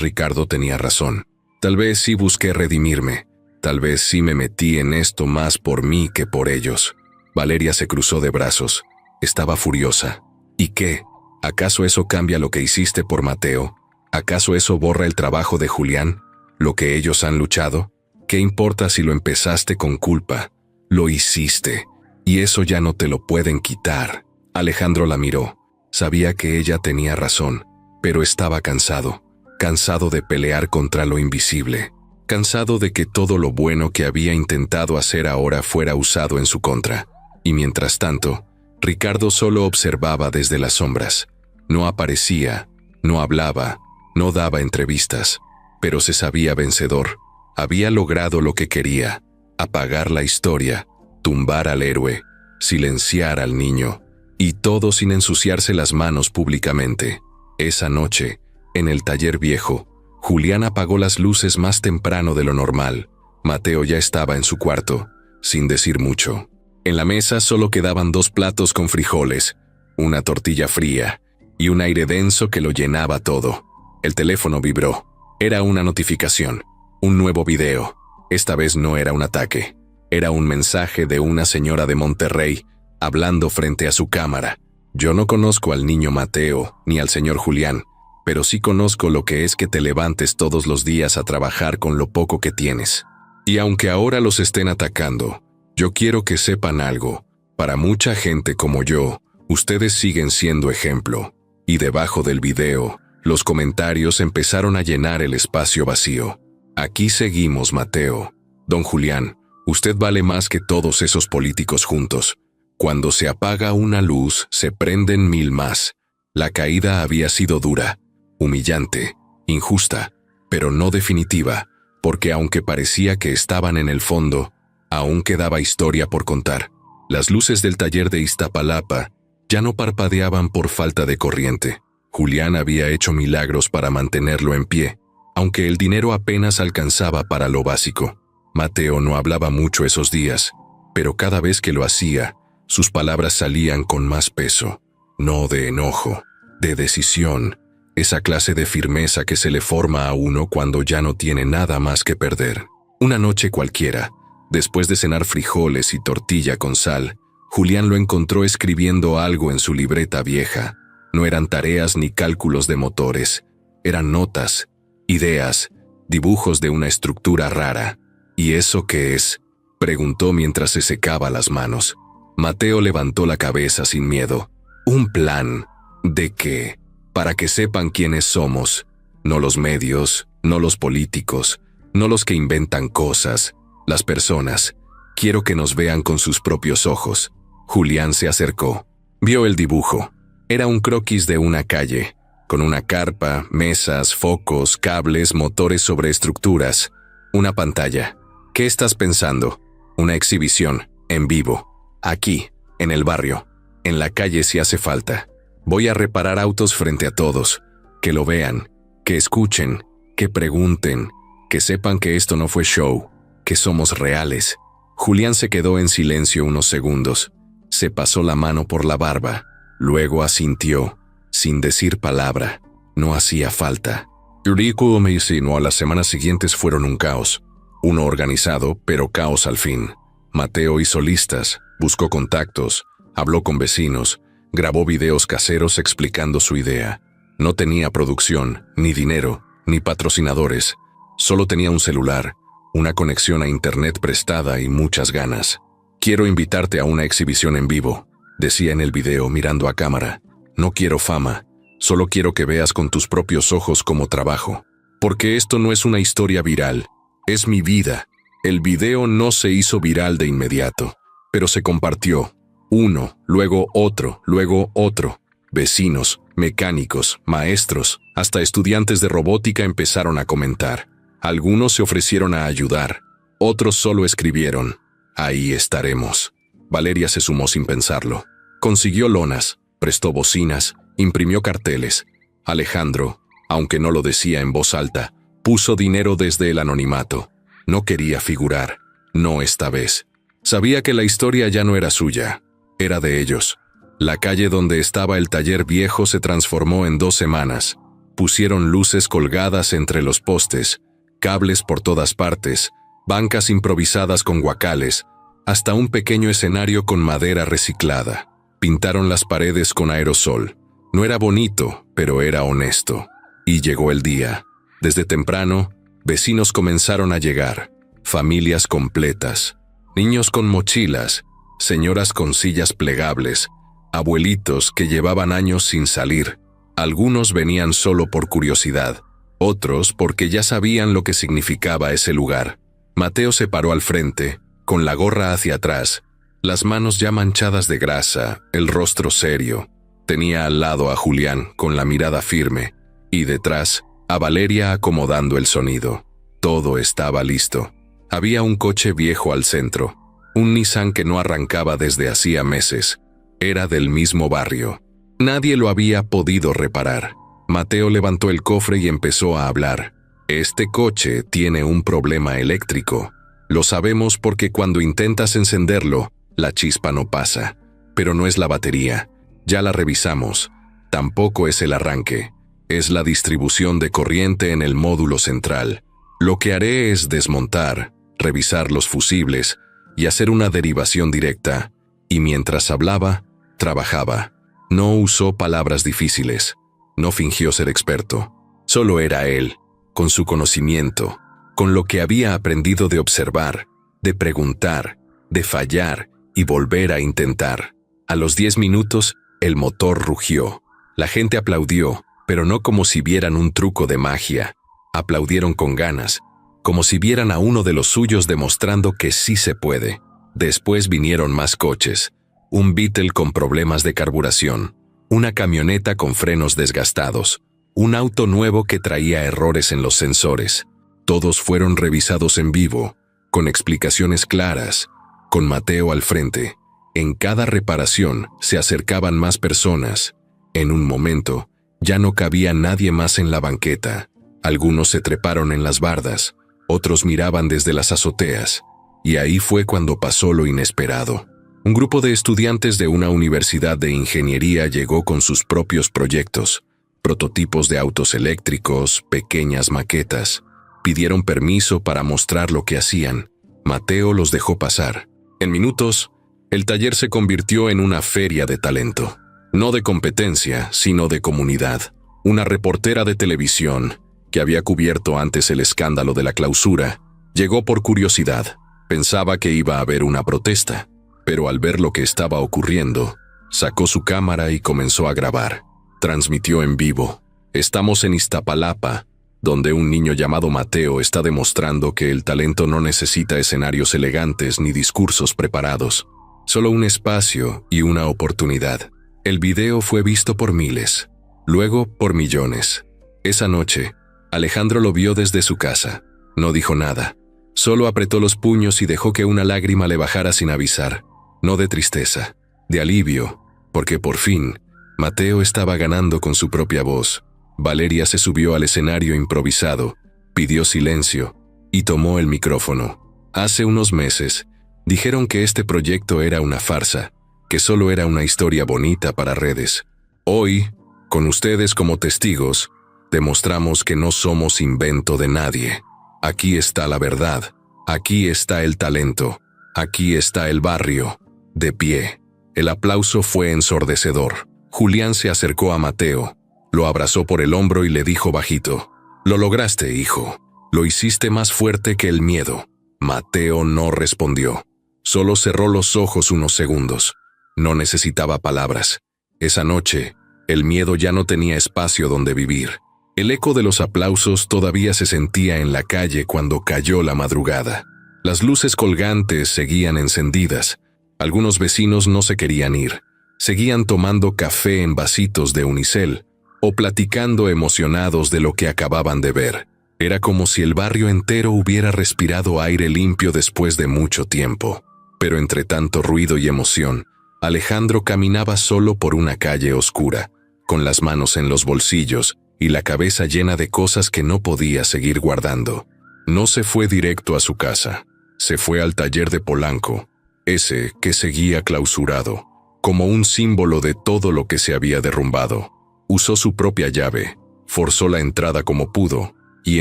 Ricardo tenía razón. Tal vez sí busqué redimirme. Tal vez sí me metí en esto más por mí que por ellos. Valeria se cruzó de brazos. Estaba furiosa. ¿Y qué? ¿Acaso eso cambia lo que hiciste por Mateo? ¿Acaso eso borra el trabajo de Julián? ¿Lo que ellos han luchado? ¿Qué importa si lo empezaste con culpa? Lo hiciste. Y eso ya no te lo pueden quitar. Alejandro la miró. Sabía que ella tenía razón, pero estaba cansado. Cansado de pelear contra lo invisible. Cansado de que todo lo bueno que había intentado hacer ahora fuera usado en su contra. Y mientras tanto, Ricardo solo observaba desde las sombras. No aparecía, no hablaba, no daba entrevistas, pero se sabía vencedor. Había logrado lo que quería: apagar la historia, tumbar al héroe, silenciar al niño, y todo sin ensuciarse las manos públicamente. Esa noche, en el taller viejo, Julián apagó las luces más temprano de lo normal. Mateo ya estaba en su cuarto, sin decir mucho. En la mesa solo quedaban 2 platos con frijoles, una tortilla fría y un aire denso que lo llenaba todo. El teléfono vibró. Era una notificación, un nuevo video. Esta vez no era un ataque. Era un mensaje de una señora de Monterrey, hablando frente a su cámara. Yo no conozco al niño Mateo ni al señor Julián, pero sí conozco lo que es que te levantes todos los días a trabajar con lo poco que tienes. Y aunque ahora los estén atacando, yo quiero que sepan algo. Para mucha gente como yo, ustedes siguen siendo ejemplo. Y debajo del video, los comentarios empezaron a llenar el espacio vacío. Aquí seguimos, Mateo. Don Julián, usted vale más que todos esos políticos juntos. Cuando se apaga una luz, se prenden 1000 más. La caída había sido dura, humillante, injusta, pero no definitiva, porque aunque parecía que estaban en el fondo, aún quedaba historia por contar. Las luces del taller de Iztapalapa ya no parpadeaban por falta de corriente. Julián había hecho milagros para mantenerlo en pie, aunque el dinero apenas alcanzaba para lo básico. Mateo no hablaba mucho esos días, pero cada vez que lo hacía, sus palabras salían con más peso. No de enojo, de decisión, esa clase de firmeza que se le forma a uno cuando ya no tiene nada más que perder. Una noche cualquiera, después de cenar frijoles y tortilla con sal, Julián lo encontró escribiendo algo en su libreta vieja. No eran tareas ni cálculos de motores, eran notas, ideas, dibujos de una estructura rara. ¿Y eso qué es?, preguntó mientras se secaba las manos. Mateo levantó la cabeza sin miedo. Un plan. ¿De qué? Para que sepan quiénes somos. No los medios, no los políticos, no los que inventan cosas, las personas. Quiero que nos vean con sus propios ojos. Julián se acercó. Vio el dibujo. Era un croquis de una calle, con una carpa, mesas, focos, cables, motores sobre estructuras. Una pantalla. ¿Qué estás pensando? Una exhibición, en vivo. Aquí, en el barrio, en la calle si hace falta. Voy a reparar autos frente a todos. Que lo vean, que escuchen, que pregunten, que sepan que esto no fue show, que somos reales. Julián se quedó en silencio unos segundos. Se pasó la mano por la barba. Luego asintió, sin decir palabra. No hacía falta. Eurico me insinuó, las semanas siguientes fueron un caos. Uno organizado, pero caos al fin. Mateo hizo listas, buscó contactos, habló con vecinos, grabó videos caseros explicando su idea. No tenía producción, ni dinero, ni patrocinadores. Solo tenía un celular, una conexión a internet prestada y muchas ganas. Quiero invitarte a una exhibición en vivo, decía en el video mirando a cámara. No quiero fama, solo quiero que veas con tus propios ojos cómo trabajo. Porque esto no es una historia viral, es mi vida. El video no se hizo viral de inmediato, pero se compartió. Uno, luego otro, luego otro. Vecinos, mecánicos, maestros, hasta estudiantes de robótica empezaron a comentar. Algunos se ofrecieron a ayudar, otros solo escribieron: ahí estaremos. Valeria se sumó sin pensarlo. Consiguió lonas, prestó bocinas, imprimió carteles. Alejandro, aunque no lo decía en voz alta, puso dinero desde el anonimato. No quería figurar, no esta vez. Sabía que la historia ya no era suya, era de ellos. La calle donde estaba el taller viejo se transformó en 2 semanas. Pusieron luces colgadas entre los postes, cables por todas partes, bancas improvisadas con guacales, hasta un pequeño escenario con madera reciclada. Pintaron las paredes con aerosol. No era bonito, pero era honesto. Y llegó el día. Desde temprano, vecinos comenzaron a llegar, familias completas, niños con mochilas, señoras con sillas plegables, abuelitos que llevaban años sin salir. Algunos venían solo por curiosidad, otros porque ya sabían lo que significaba ese lugar. Mateo se paró al frente, con la gorra hacia atrás, las manos ya manchadas de grasa, el rostro serio. Tenía al lado a Julián con la mirada firme, y detrás, a Valeria acomodando el sonido. Todo estaba listo. Había un coche viejo al centro, un Nissan que no arrancaba desde hacía meses. Era del mismo barrio. Nadie lo había podido reparar. Mateo levantó el cofre y empezó a hablar. Este coche tiene un problema eléctrico. Lo sabemos porque cuando intentas encenderlo, la chispa no pasa. Pero no es la batería. Ya la revisamos. Tampoco es el arranque. Es la distribución de corriente en el módulo central. Lo que haré es desmontar, revisar los fusibles y hacer una derivación directa. Y mientras hablaba, trabajaba. No usó palabras difíciles. No fingió ser experto. Solo era él, con su conocimiento, con lo que había aprendido de observar, de preguntar, de fallar y volver a intentar. A los 10 minutos, el motor rugió. La gente aplaudió, pero no como si vieran un truco de magia. Aplaudieron con ganas, como si vieran a uno de los suyos demostrando que sí se puede. Después vinieron más coches. Un Beetle con problemas de carburación, una camioneta con frenos desgastados, un auto nuevo que traía errores en los sensores. Todos fueron revisados en vivo, con explicaciones claras, con Mateo al frente. En cada reparación se acercaban más personas. En un momento, ya no cabía nadie más en la banqueta. Algunos se treparon en las bardas, otros miraban desde las azoteas. Y ahí fue cuando pasó lo inesperado. Un grupo de estudiantes de una universidad de ingeniería llegó con sus propios proyectos, prototipos de autos eléctricos, pequeñas maquetas. Pidieron permiso para mostrar lo que hacían. Mateo los dejó pasar. En minutos, el taller se convirtió en una feria de talento. No de competencia, sino de comunidad. Una reportera de televisión, que había cubierto antes el escándalo de la clausura, llegó por curiosidad. Pensaba que iba a haber una protesta, pero al ver lo que estaba ocurriendo, sacó su cámara y comenzó a grabar. Transmitió en vivo. Estamos en Iztapalapa, donde un niño llamado Mateo está demostrando que el talento no necesita escenarios elegantes ni discursos preparados, solo un espacio y una oportunidad. El video fue visto por miles, luego por millones. Esa noche, Alejandro lo vio desde su casa. No dijo nada. Solo apretó los puños y dejó que una lágrima le bajara sin avisar. No de tristeza, de alivio, porque por fin, Mateo estaba ganando con su propia voz. Valeria se subió al escenario improvisado, pidió silencio y tomó el micrófono. Hace unos meses, dijeron que este proyecto era una farsa, que solo era una historia bonita para redes. Hoy, con ustedes como testigos, demostramos que no somos invento de nadie. Aquí está la verdad, aquí está el talento, aquí está el barrio, de pie. El aplauso fue ensordecedor. Julián se acercó a Mateo, lo abrazó por el hombro y le dijo bajito: «Lo lograste, hijo. Lo hiciste más fuerte que el miedo». Mateo no respondió. Solo cerró los ojos unos segundos. No necesitaba palabras. Esa noche, el miedo ya no tenía espacio donde vivir. El eco de los aplausos todavía se sentía en la calle cuando cayó la madrugada. Las luces colgantes seguían encendidas. Algunos vecinos no se querían ir. Seguían tomando café en vasitos de unicel o platicando emocionados de lo que acababan de ver. Era como si el barrio entero hubiera respirado aire limpio después de mucho tiempo. Pero entre tanto ruido y emoción, Alejandro caminaba solo por una calle oscura, con las manos en los bolsillos y la cabeza llena de cosas que no podía seguir guardando. No se fue directo a su casa. Se fue al taller de Polanco, ese que seguía clausurado, como un símbolo de todo lo que se había derrumbado. Usó su propia llave, forzó la entrada como pudo y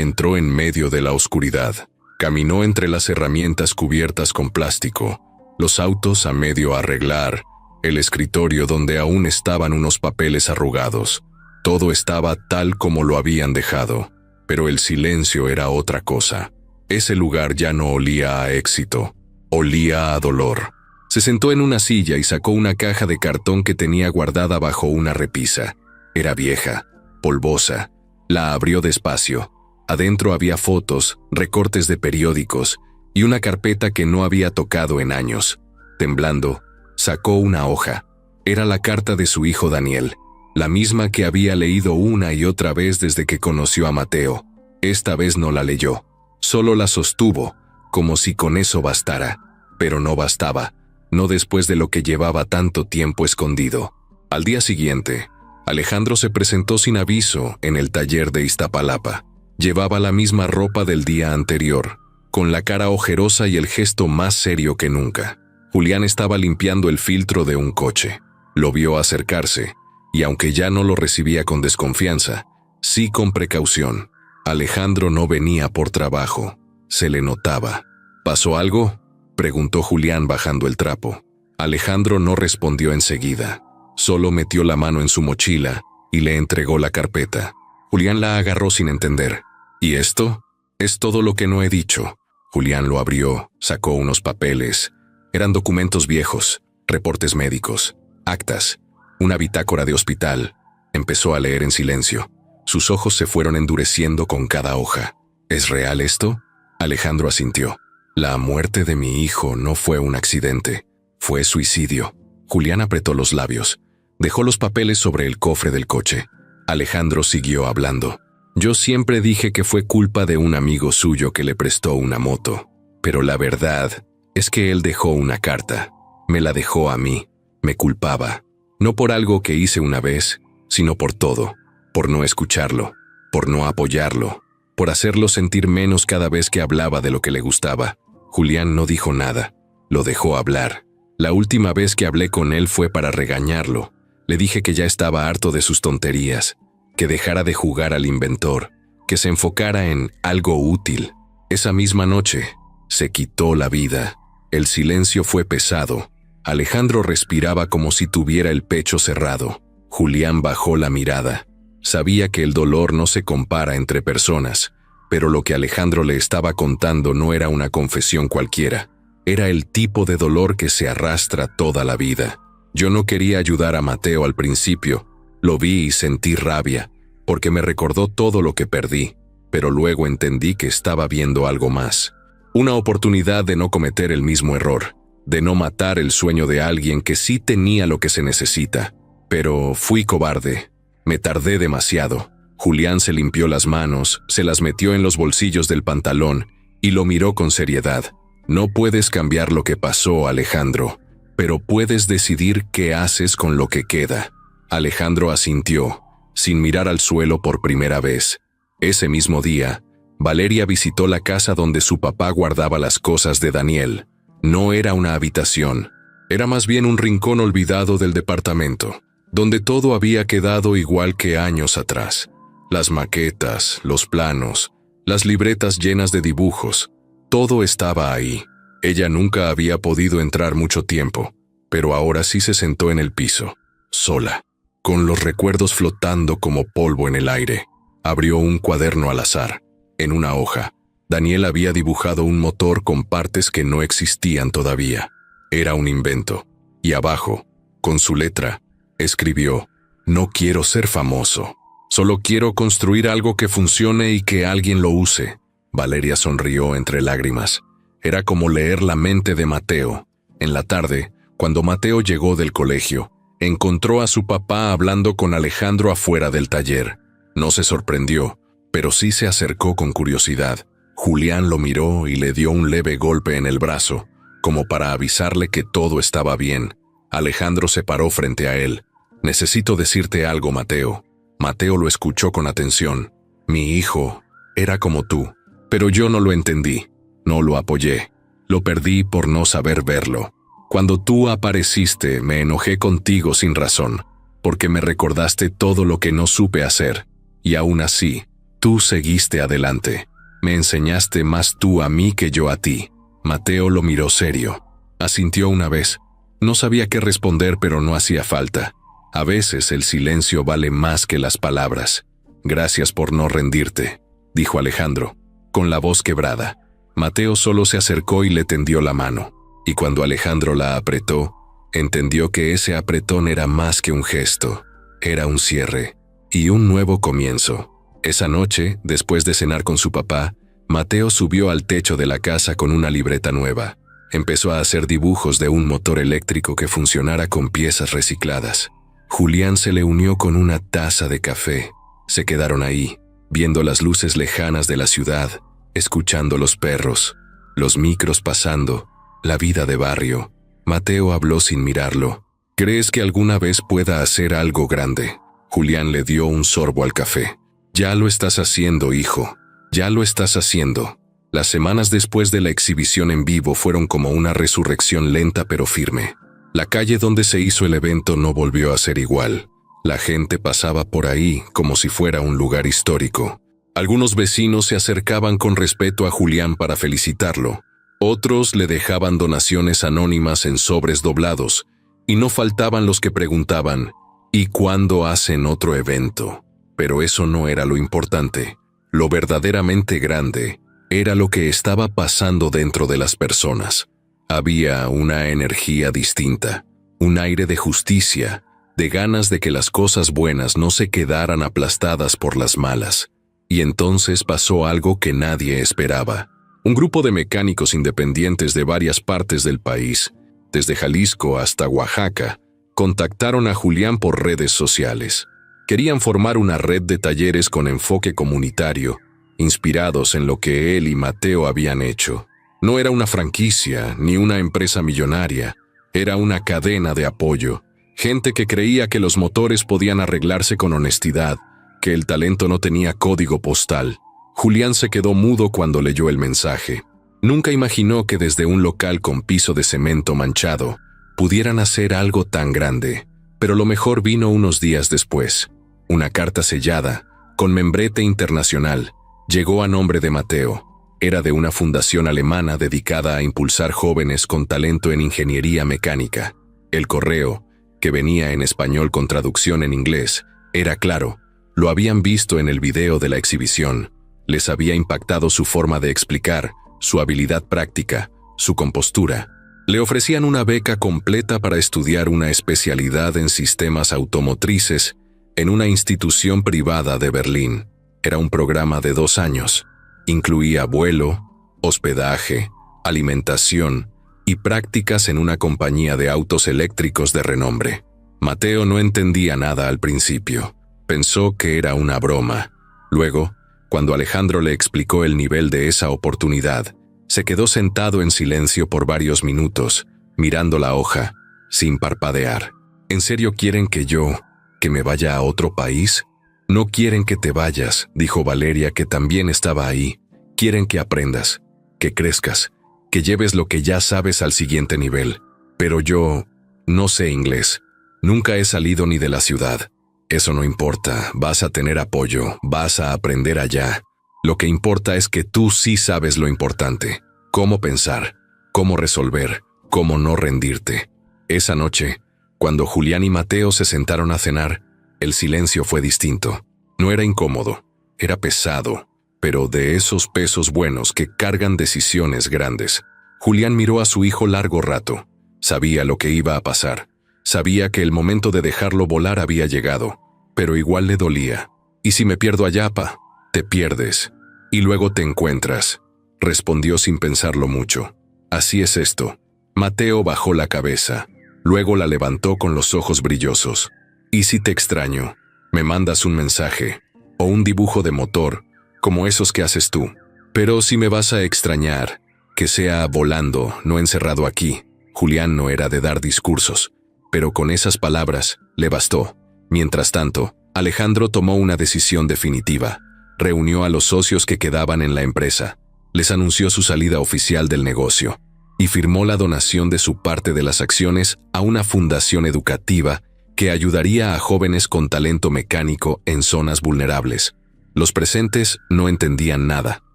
entró en medio de la oscuridad. Caminó entre las herramientas cubiertas con plástico, los autos a medio arreglar, el escritorio donde aún estaban unos papeles arrugados. Todo estaba tal como lo habían dejado, pero el silencio era otra cosa. Ese lugar ya no olía a éxito, olía a dolor. Se sentó en una silla y sacó una caja de cartón que tenía guardada bajo una repisa. Era vieja, polvosa. La abrió despacio. Adentro había fotos, recortes de periódicos y una carpeta que no había tocado en años. Temblando, sacó una hoja. Era la carta de su hijo Daniel, la misma que había leído una y otra vez desde que conoció a Mateo. Esta vez no la leyó, solo la sostuvo, como si con eso bastara. Pero no bastaba, no después de lo que llevaba tanto tiempo escondido. Al día siguiente, Alejandro se presentó sin aviso en el taller de Iztapalapa. Llevaba la misma ropa del día anterior, con la cara ojerosa y el gesto más serio que nunca. Julián estaba limpiando el filtro de un coche. Lo vio acercarse, y aunque ya no lo recibía con desconfianza, sí con precaución. Alejandro no venía por trabajo. Se le notaba. ¿Pasó algo?, preguntó Julián bajando el trapo. Alejandro no respondió enseguida. Solo metió la mano en su mochila y le entregó la carpeta. Julián la agarró sin entender. ¿Y esto? Es todo lo que no he dicho. Julián lo abrió, sacó unos papeles. Eran documentos viejos, reportes médicos, actas, una bitácora de hospital. Empezó a leer en silencio. Sus ojos se fueron endureciendo con cada hoja. ¿Es real esto? Alejandro asintió. La muerte de mi hijo no fue un accidente, fue suicidio. Julián apretó los labios. Dejó los papeles sobre el cofre del coche. Alejandro siguió hablando. Yo siempre dije que fue culpa de un amigo suyo que le prestó una moto. Pero la verdad es que él dejó una carta. Me la dejó a mí. Me culpaba. No por algo que hice una vez, sino por todo. Por no escucharlo. Por no apoyarlo. Por hacerlo sentir menos cada vez que hablaba de lo que le gustaba. Julián no dijo nada. Lo dejó hablar. La última vez que hablé con él fue para regañarlo. Le dije que ya estaba harto de sus tonterías, que dejara de jugar al inventor, que se enfocara en algo útil. Esa misma noche, se quitó la vida. El silencio fue pesado. Alejandro respiraba como si tuviera el pecho cerrado. Julián bajó la mirada. Sabía que el dolor no se compara entre personas, pero lo que Alejandro le estaba contando no era una confesión cualquiera. Era el tipo de dolor que se arrastra toda la vida. Yo no quería ayudar a Mateo al principio. Lo vi y sentí rabia, porque me recordó todo lo que perdí, pero luego entendí que estaba viendo algo más. Una oportunidad de no cometer el mismo error, de no matar el sueño de alguien que sí tenía lo que se necesita. Pero fui cobarde. Me tardé demasiado. Julián se limpió las manos, se las metió en los bolsillos del pantalón y lo miró con seriedad. No puedes cambiar lo que pasó, Alejandro, pero puedes decidir qué haces con lo que queda. Alejandro asintió, sin mirar al suelo por primera vez. Ese mismo día, Valeria visitó la casa donde su papá guardaba las cosas de Daniel. No era una habitación, era más bien un rincón olvidado del departamento, donde todo había quedado igual que años atrás. Las maquetas, los planos, las libretas llenas de dibujos, todo estaba ahí. Ella nunca había podido entrar mucho tiempo, pero ahora sí se sentó en el piso, sola, con los recuerdos flotando como polvo en el aire. Abrió un cuaderno al azar. En una hoja, Daniel había dibujado un motor con partes que no existían todavía. Era un invento. Y abajo, con su letra, escribió: «No quiero ser famoso. Solo quiero construir algo que funcione y que alguien lo use». Valeria sonrió entre lágrimas. Era como leer la mente de Mateo. En la tarde, cuando Mateo llegó del colegio, encontró a su papá hablando con Alejandro afuera del taller. No se sorprendió, pero sí se acercó con curiosidad. Julián lo miró y le dio un leve golpe en el brazo, como para avisarle que todo estaba bien. Alejandro se paró frente a él. «Necesito decirte algo, Mateo». Mateo lo escuchó con atención. «Mi hijo era como tú, pero yo no lo entendí, no lo apoyé, lo perdí por no saber verlo. Cuando tú apareciste, me enojé contigo sin razón, porque me recordaste todo lo que no supe hacer, y aún así, tú seguiste adelante. Me enseñaste más tú a mí que yo a ti. Mateo lo miró serio. Asintió una vez. No sabía qué responder, pero no hacía falta. A veces el silencio vale más que las palabras. Gracias por no rendirte, dijo Alejandro, con la voz quebrada. Mateo solo se acercó y le tendió la mano. Y cuando Alejandro la apretó, entendió que ese apretón era más que un gesto. Era un cierre y un nuevo comienzo. Esa noche, después de cenar con su papá, Mateo subió al techo de la casa con una libreta nueva. Empezó a hacer dibujos de un motor eléctrico que funcionara con piezas recicladas. Julián se le unió con una taza de café. Se quedaron ahí, viendo las luces lejanas de la ciudad, escuchando los perros, los micros pasando, la vida de barrio. Mateo habló sin mirarlo. ¿Crees que alguna vez pueda hacer algo grande? Julián le dio un sorbo al café. Ya lo estás haciendo, hijo. Ya lo estás haciendo. Las semanas después de la exhibición en vivo fueron como una resurrección lenta pero firme. La calle donde se hizo el evento no volvió a ser igual. La gente pasaba por ahí como si fuera un lugar histórico. Algunos vecinos se acercaban con respeto a Julián para felicitarlo. Otros le dejaban donaciones anónimas en sobres doblados, y no faltaban los que preguntaban, ¿y cuándo hacen otro evento? Pero eso no era lo importante. Lo verdaderamente grande era lo que estaba pasando dentro de las personas. Había una energía distinta, un aire de justicia, de ganas de que las cosas buenas no se quedaran aplastadas por las malas. Y entonces pasó algo que nadie esperaba. Un grupo de mecánicos independientes de varias partes del país, desde Jalisco hasta Oaxaca, contactaron a Julián por redes sociales. Querían formar una red de talleres con enfoque comunitario, inspirados en lo que él y Mateo habían hecho. No era una franquicia ni una empresa millonaria, era una cadena de apoyo. Gente que creía que los motores podían arreglarse con honestidad, que el talento no tenía código postal. Julián se quedó mudo cuando leyó el mensaje. Nunca imaginó que desde un local con piso de cemento manchado pudieran hacer algo tan grande. Pero lo mejor vino unos días después. Una carta sellada, con membrete internacional, llegó a nombre de Mateo. Era de una fundación alemana dedicada a impulsar jóvenes con talento en ingeniería mecánica. El correo, que venía en español con traducción en inglés, era claro. Lo habían visto en el video de la exhibición. Les había impactado su forma de explicar, su habilidad práctica, su compostura. Le ofrecían una beca completa para estudiar una especialidad en sistemas automotrices en una institución privada de Berlín. Era un programa de 2 años. Incluía vuelo, hospedaje, alimentación y prácticas en una compañía de autos eléctricos de renombre. Mateo no entendía nada al principio. Pensó que era una broma. Luego, cuando Alejandro le explicó el nivel de esa oportunidad, se quedó sentado en silencio por varios minutos, mirando la hoja, sin parpadear. ¿En serio quieren que me vaya a otro país? No quieren que te vayas, dijo Valeria, que también estaba ahí. Quieren que aprendas, que crezcas, que lleves lo que ya sabes al siguiente nivel. Pero yo no sé inglés. Nunca he salido ni de la ciudad. Eso no importa, vas a tener apoyo, vas a aprender allá. Lo que importa es que tú sí sabes lo importante. Cómo pensar, cómo resolver, cómo no rendirte. Esa noche, cuando Julián y Mateo se sentaron a cenar, el silencio fue distinto. No era incómodo, era pesado, pero de esos pesos buenos que cargan decisiones grandes. Julián miró a su hijo largo rato. Sabía lo que iba a pasar. Sabía que el momento de dejarlo volar había llegado, pero igual le dolía. ¿Y si me pierdo allá, pa? Te pierdes, y luego te encuentras, respondió sin pensarlo mucho. Así es esto. Mateo bajó la cabeza, luego la levantó con los ojos brillosos. ¿Y si te extraño? Me mandas un mensaje, o un dibujo de motor, como esos que haces tú. Pero si me vas a extrañar, que sea volando, no encerrado aquí. Julián no era de dar discursos, pero con esas palabras le bastó. Mientras tanto, Alejandro tomó una decisión definitiva. Reunió a los socios que quedaban en la empresa, les anunció su salida oficial del negocio y firmó la donación de su parte de las acciones a una fundación educativa que ayudaría a jóvenes con talento mecánico en zonas vulnerables. Los presentes no entendían nada.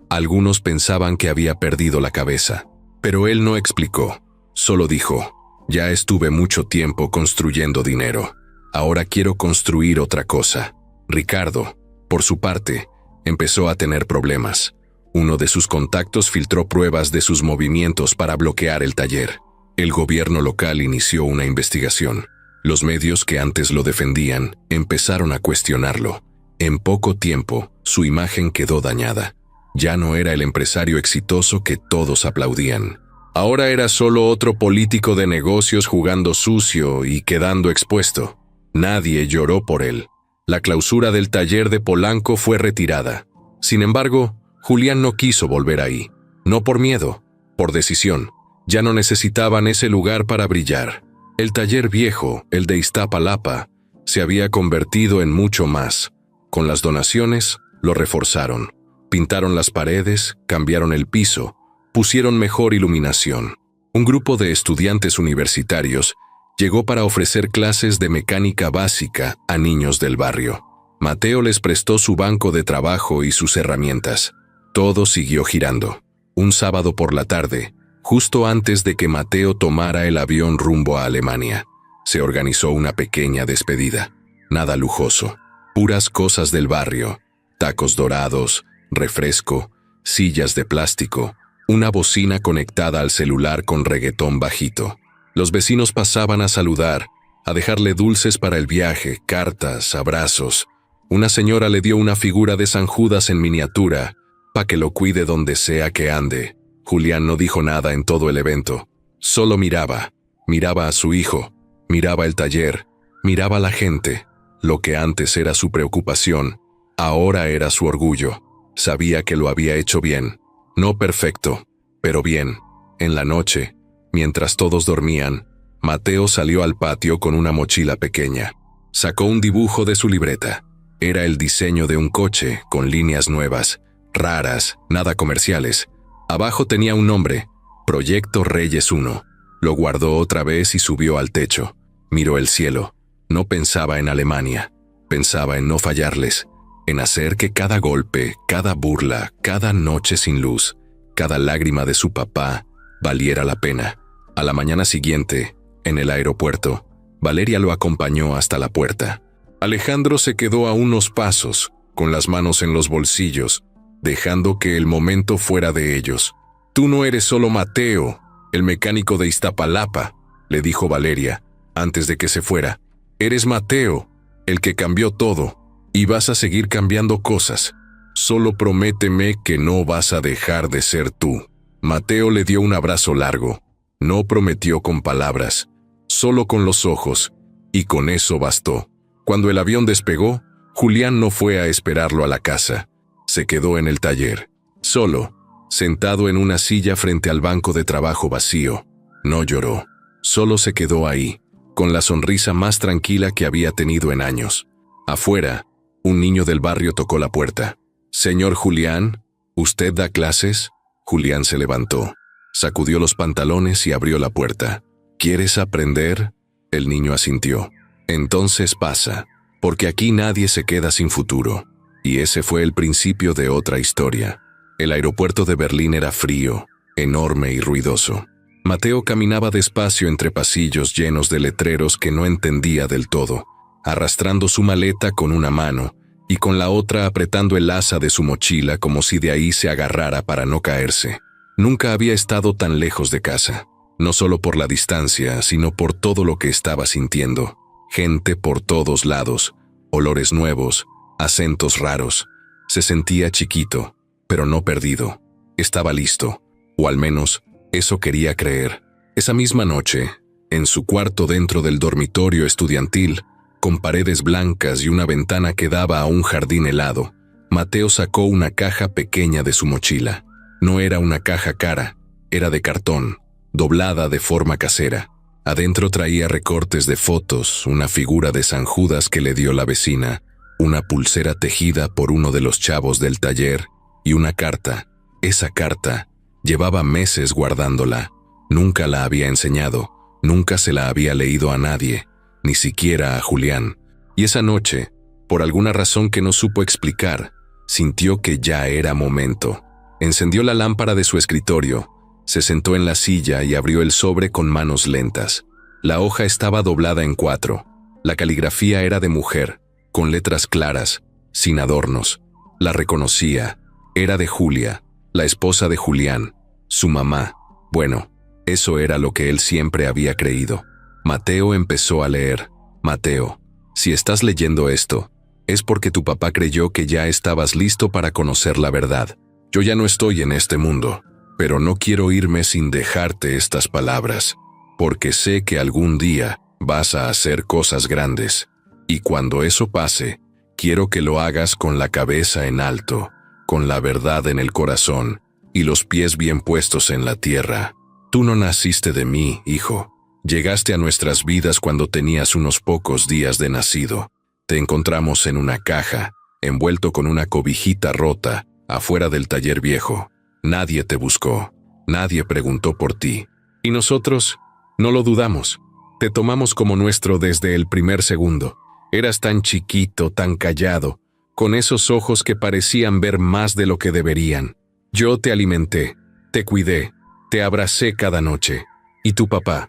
Algunos pensaban que había perdido la cabeza, pero él no explicó. Solo dijo: ya estuve mucho tiempo construyendo dinero. Ahora quiero construir otra cosa. Ricardo, por su parte, empezó a tener problemas. Uno de sus contactos filtró pruebas de sus movimientos para bloquear el taller. El gobierno local inició una investigación. Los medios que antes lo defendían empezaron a cuestionarlo. En poco tiempo, su imagen quedó dañada. Ya no era el empresario exitoso que todos aplaudían. Ahora era solo otro político de negocios jugando sucio y quedando expuesto. Nadie lloró por él. La clausura del taller de Polanco fue retirada. Sin embargo, Julián no quiso volver ahí. No por miedo, por decisión. Ya no necesitaban ese lugar para brillar. El taller viejo, el de Iztapalapa, se había convertido en mucho más. Con las donaciones, lo reforzaron. Pintaron las paredes, cambiaron el piso, pusieron mejor iluminación. Un grupo de estudiantes universitarios llegó para ofrecer clases de mecánica básica a niños del barrio. Mateo les prestó su banco de trabajo y sus herramientas. Todo siguió girando. Un sábado por la tarde, justo antes de que Mateo tomara el avión rumbo a Alemania, se organizó una pequeña despedida. Nada lujoso, puras cosas del barrio: tacos dorados, refresco, sillas de plástico, una bocina conectada al celular con reggaetón bajito. Los vecinos pasaban a saludar, a dejarle dulces para el viaje, cartas, abrazos. Una señora le dio una figura de San Judas en miniatura, pa' que lo cuide donde sea que ande. Julián no dijo nada en todo el evento. Solo miraba. Miraba a su hijo, miraba el taller, miraba a la gente. Lo que antes era su preocupación, ahora era su orgullo. Sabía que lo había hecho bien. No perfecto, pero bien. En la noche, mientras todos dormían, Mateo salió al patio con una mochila pequeña. Sacó un dibujo de su libreta. Era el diseño de un coche, con líneas nuevas, raras, nada comerciales. Abajo tenía un nombre: Proyecto Reyes 1. Lo guardó otra vez y subió al techo. Miró el cielo. No pensaba en Alemania. Pensaba en no fallarles, en hacer que cada golpe, cada burla, cada noche sin luz, cada lágrima de su papá valiera la pena. A la mañana siguiente, en el aeropuerto, Valeria lo acompañó hasta la puerta. Alejandro se quedó a unos pasos, con las manos en los bolsillos, dejando que el momento fuera de ellos. «Tú no eres solo Mateo, el mecánico de Iztapalapa», le dijo Valeria, antes de que se fuera. «Eres Mateo, el que cambió todo, y vas a seguir cambiando cosas. Solo prométeme que no vas a dejar de ser tú». Mateo le dio un abrazo largo. No prometió con palabras, solo con los ojos, y con eso bastó. Cuando el avión despegó, Julián no fue a esperarlo a la casa. Se quedó en el taller, solo, sentado en una silla frente al banco de trabajo vacío. No lloró, solo se quedó ahí, con la sonrisa más tranquila que había tenido en años. Afuera, un niño del barrio tocó la puerta. «Señor Julián, ¿usted da clases?» Julián se levantó, sacudió los pantalones y abrió la puerta. «¿Quieres aprender?» El niño asintió. «Entonces pasa, porque aquí nadie se queda sin futuro». Y ese fue el principio de otra historia. El aeropuerto de Berlín era frío, enorme y ruidoso. Mateo caminaba despacio entre pasillos llenos de letreros que no entendía del todo, arrastrando su maleta con una mano y con la otra apretando el asa de su mochila como si de ahí se agarrara para no caerse. Nunca había estado tan lejos de casa, no solo por la distancia, sino por todo lo que estaba sintiendo. Gente por todos lados, olores nuevos, acentos raros. Se sentía chiquito, pero no perdido. Estaba listo, o al menos eso quería creer. Esa misma noche, en su cuarto dentro del dormitorio estudiantil, con paredes blancas y una ventana que daba a un jardín helado, Mateo sacó una caja pequeña de su mochila. No era una caja cara, era de cartón, doblada de forma casera. Adentro traía recortes de fotos, una figura de San Judas que le dio la vecina, una pulsera tejida por uno de los chavos del taller y una carta. Esa carta, llevaba meses guardándola. Nunca la había enseñado, nunca se la había leído a nadie, ni siquiera a Julián. Y esa noche, por alguna razón que no supo explicar, sintió que ya era momento. Encendió la lámpara de su escritorio, se sentó en la silla y abrió el sobre con manos lentas. La hoja estaba doblada en 4. La caligrafía era de mujer, con letras claras, sin adornos. La reconocía. Era de Julia, la esposa de Julián, su mamá. Bueno, eso era lo que él siempre había creído. Mateo empezó a leer. Mateo, si estás leyendo esto, es porque tu papá creyó que ya estabas listo para conocer la verdad. Yo ya no estoy en este mundo, pero no quiero irme sin dejarte estas palabras, porque sé que algún día vas a hacer cosas grandes, y cuando eso pase, quiero que lo hagas con la cabeza en alto, con la verdad en el corazón y los pies bien puestos en la tierra. Tú no naciste de mí, hijo. Llegaste a nuestras vidas cuando tenías unos pocos días de nacido. Te encontramos en una caja, envuelto con una cobijita rota, afuera del taller viejo. Nadie te buscó, nadie preguntó por ti. Y nosotros no lo dudamos. Te tomamos como nuestro desde el primer segundo. Eras tan chiquito, tan callado, con esos ojos que parecían ver más de lo que deberían. Yo te alimenté, te cuidé, te abracé cada noche. Y tu papá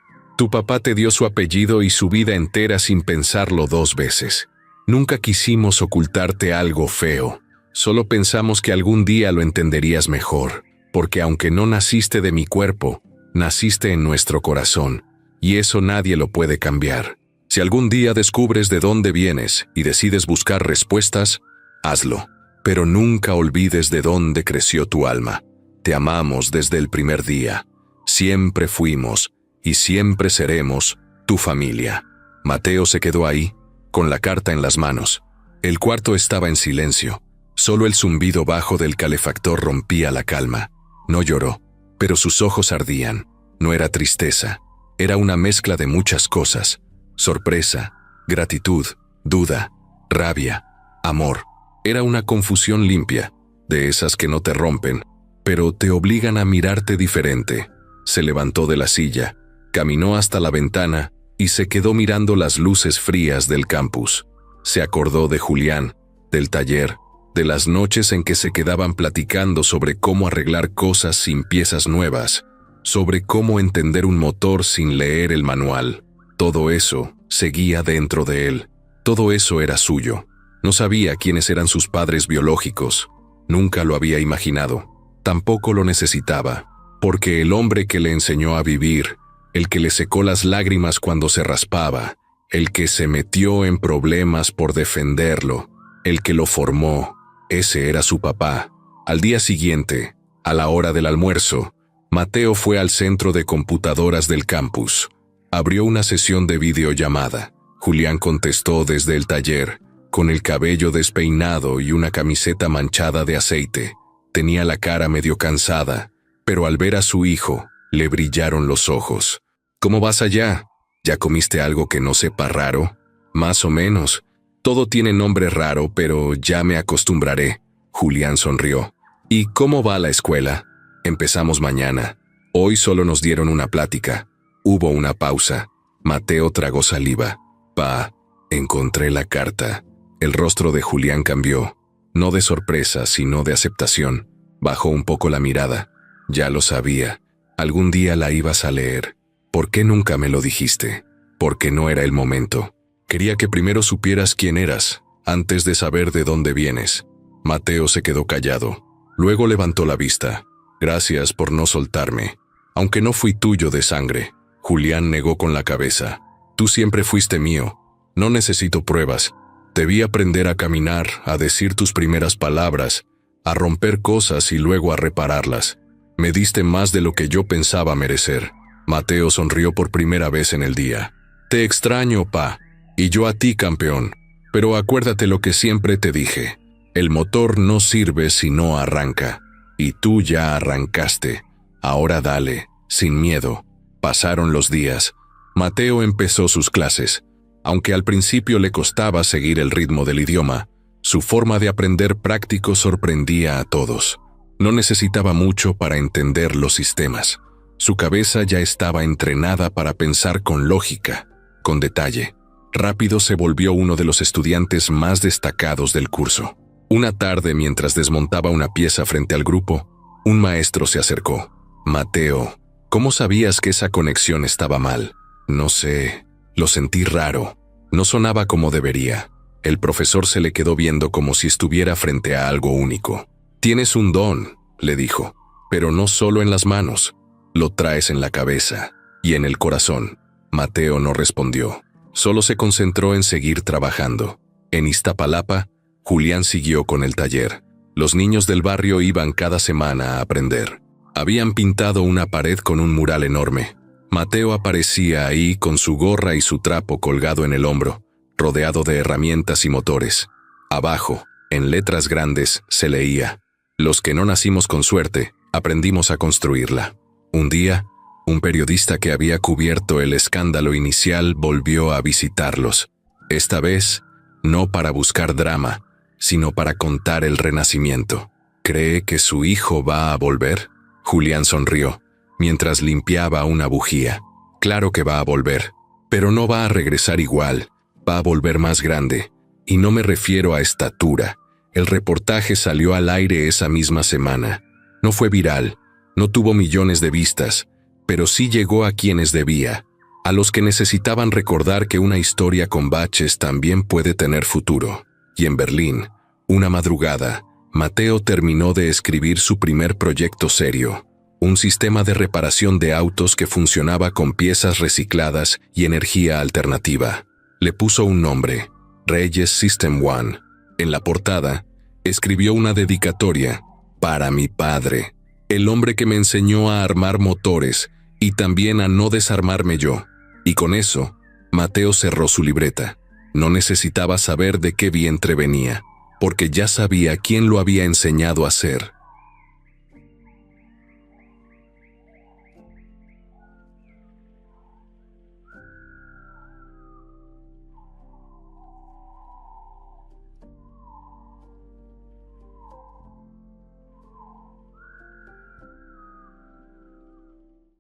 te dio su apellido y su vida entera sin pensarlo 2 veces. Nunca quisimos ocultarte algo feo. Solo pensamos que algún día lo entenderías mejor, porque aunque no naciste de mi cuerpo, naciste en nuestro corazón, y eso nadie lo puede cambiar. Si algún día descubres de dónde vienes y decides buscar respuestas, hazlo, pero nunca olvides de dónde creció tu alma. Te amamos desde el primer día. Siempre fuimos y siempre seremos tu familia. Mateo se quedó ahí, con la carta en las manos. El cuarto estaba en silencio. Solo el zumbido bajo del calefactor rompía la calma. No lloró, pero sus ojos ardían. No era tristeza, era una mezcla de muchas cosas. Sorpresa, gratitud, duda, rabia, amor. Era una confusión limpia, de esas que no te rompen, pero te obligan a mirarte diferente. Se levantó de la silla, caminó hasta la ventana y se quedó mirando las luces frías del campus. Se acordó de Julián, del taller, de las noches en que se quedaban platicando sobre cómo arreglar cosas sin piezas nuevas, sobre cómo entender un motor sin leer el manual. Todo eso seguía dentro de él. Todo eso era suyo. No sabía quiénes eran sus padres biológicos. Nunca lo había imaginado. Tampoco lo necesitaba, porque el hombre que le enseñó a vivir, el que le secó las lágrimas cuando se raspaba, el que se metió en problemas por defenderlo, el que lo formó, ese era su papá. Al día siguiente, a la hora del almuerzo, Mateo fue al centro de computadoras del campus. Abrió una sesión de videollamada. Julián contestó desde el taller, con el cabello despeinado y una camiseta manchada de aceite. Tenía la cara medio cansada, pero al ver a su hijo, le brillaron los ojos. ¿Cómo vas allá? ¿Ya comiste algo que no sepa raro? Más o menos. Todo tiene nombre raro, pero ya me acostumbraré. Julián sonrió. ¿Y cómo va la escuela? Empezamos mañana. Hoy solo nos dieron una plática. Hubo una pausa. Mateo tragó saliva. Pa, encontré la carta. El rostro de Julián cambió. No de sorpresa, sino de aceptación. Bajó un poco la mirada. Ya lo sabía. Algún día la ibas a leer. ¿Por qué nunca me lo dijiste? Porque no era el momento. Quería que primero supieras quién eras, antes de saber de dónde vienes. Mateo se quedó callado. Luego levantó la vista. Gracias por no soltarme. Aunque no fui tuyo de sangre. Julián negó con la cabeza. Tú siempre fuiste mío. No necesito pruebas. Debí aprender a caminar, a decir tus primeras palabras, a romper cosas y luego a repararlas. Me diste más de lo que yo pensaba merecer. Mateo sonrió por primera vez en el día. Te extraño, pa. Y yo a ti, campeón. Pero acuérdate lo que siempre te dije. El motor no sirve si no arranca. Y tú ya arrancaste. Ahora dale, sin miedo. Pasaron los días. Mateo empezó sus clases. Aunque al principio le costaba seguir el ritmo del idioma, su forma de aprender práctico sorprendía a todos. No necesitaba mucho para entender los sistemas. Su cabeza ya estaba entrenada para pensar con lógica, con detalle. Rápido se volvió uno de los estudiantes más destacados del curso. Una tarde, mientras desmontaba una pieza frente al grupo, Un maestro se acercó. Mateo, ¿cómo sabías que esa conexión estaba mal? No sé, lo sentí raro. No sonaba como debería. El profesor se le quedó viendo como si estuviera frente a algo único. Tienes un don, le dijo, pero no solo en las manos. Lo traes en la cabeza y en el corazón. Mateo no respondió. Solo se concentró en seguir trabajando. En Iztapalapa, Julián siguió con el taller. Los niños del barrio iban cada semana a aprender. Habían pintado una pared con un mural enorme. Mateo aparecía ahí con su gorra y su trapo colgado en el hombro, rodeado de herramientas y motores. Abajo, en letras grandes, se leía: los que no nacimos con suerte, aprendimos a construirla. Un día, un periodista que había cubierto el escándalo inicial volvió a visitarlos. Esta vez, no para buscar drama, sino para contar el renacimiento. ¿Cree que su hijo va a volver? Julián sonrió, mientras limpiaba una bujía. Claro que va a volver, pero no va a regresar igual, va a volver más grande. Y no me refiero a estatura. El reportaje salió al aire esa misma semana. No fue viral, no tuvo millones de vistas, pero sí llegó a quienes debía, a los que necesitaban recordar que una historia con baches también puede tener futuro. Y en Berlín, una madrugada, Mateo terminó de escribir su primer proyecto serio, un sistema de reparación de autos que funcionaba con piezas recicladas y energía alternativa. Le puso un nombre: Reyes System One. En la portada, escribió una dedicatoria: para mi padre, el hombre que me enseñó a armar motores y también a no desarmarme yo. Y con eso, Mateo cerró su libreta. No necesitaba saber de qué vientre venía, porque ya sabía quién lo había enseñado a hacer.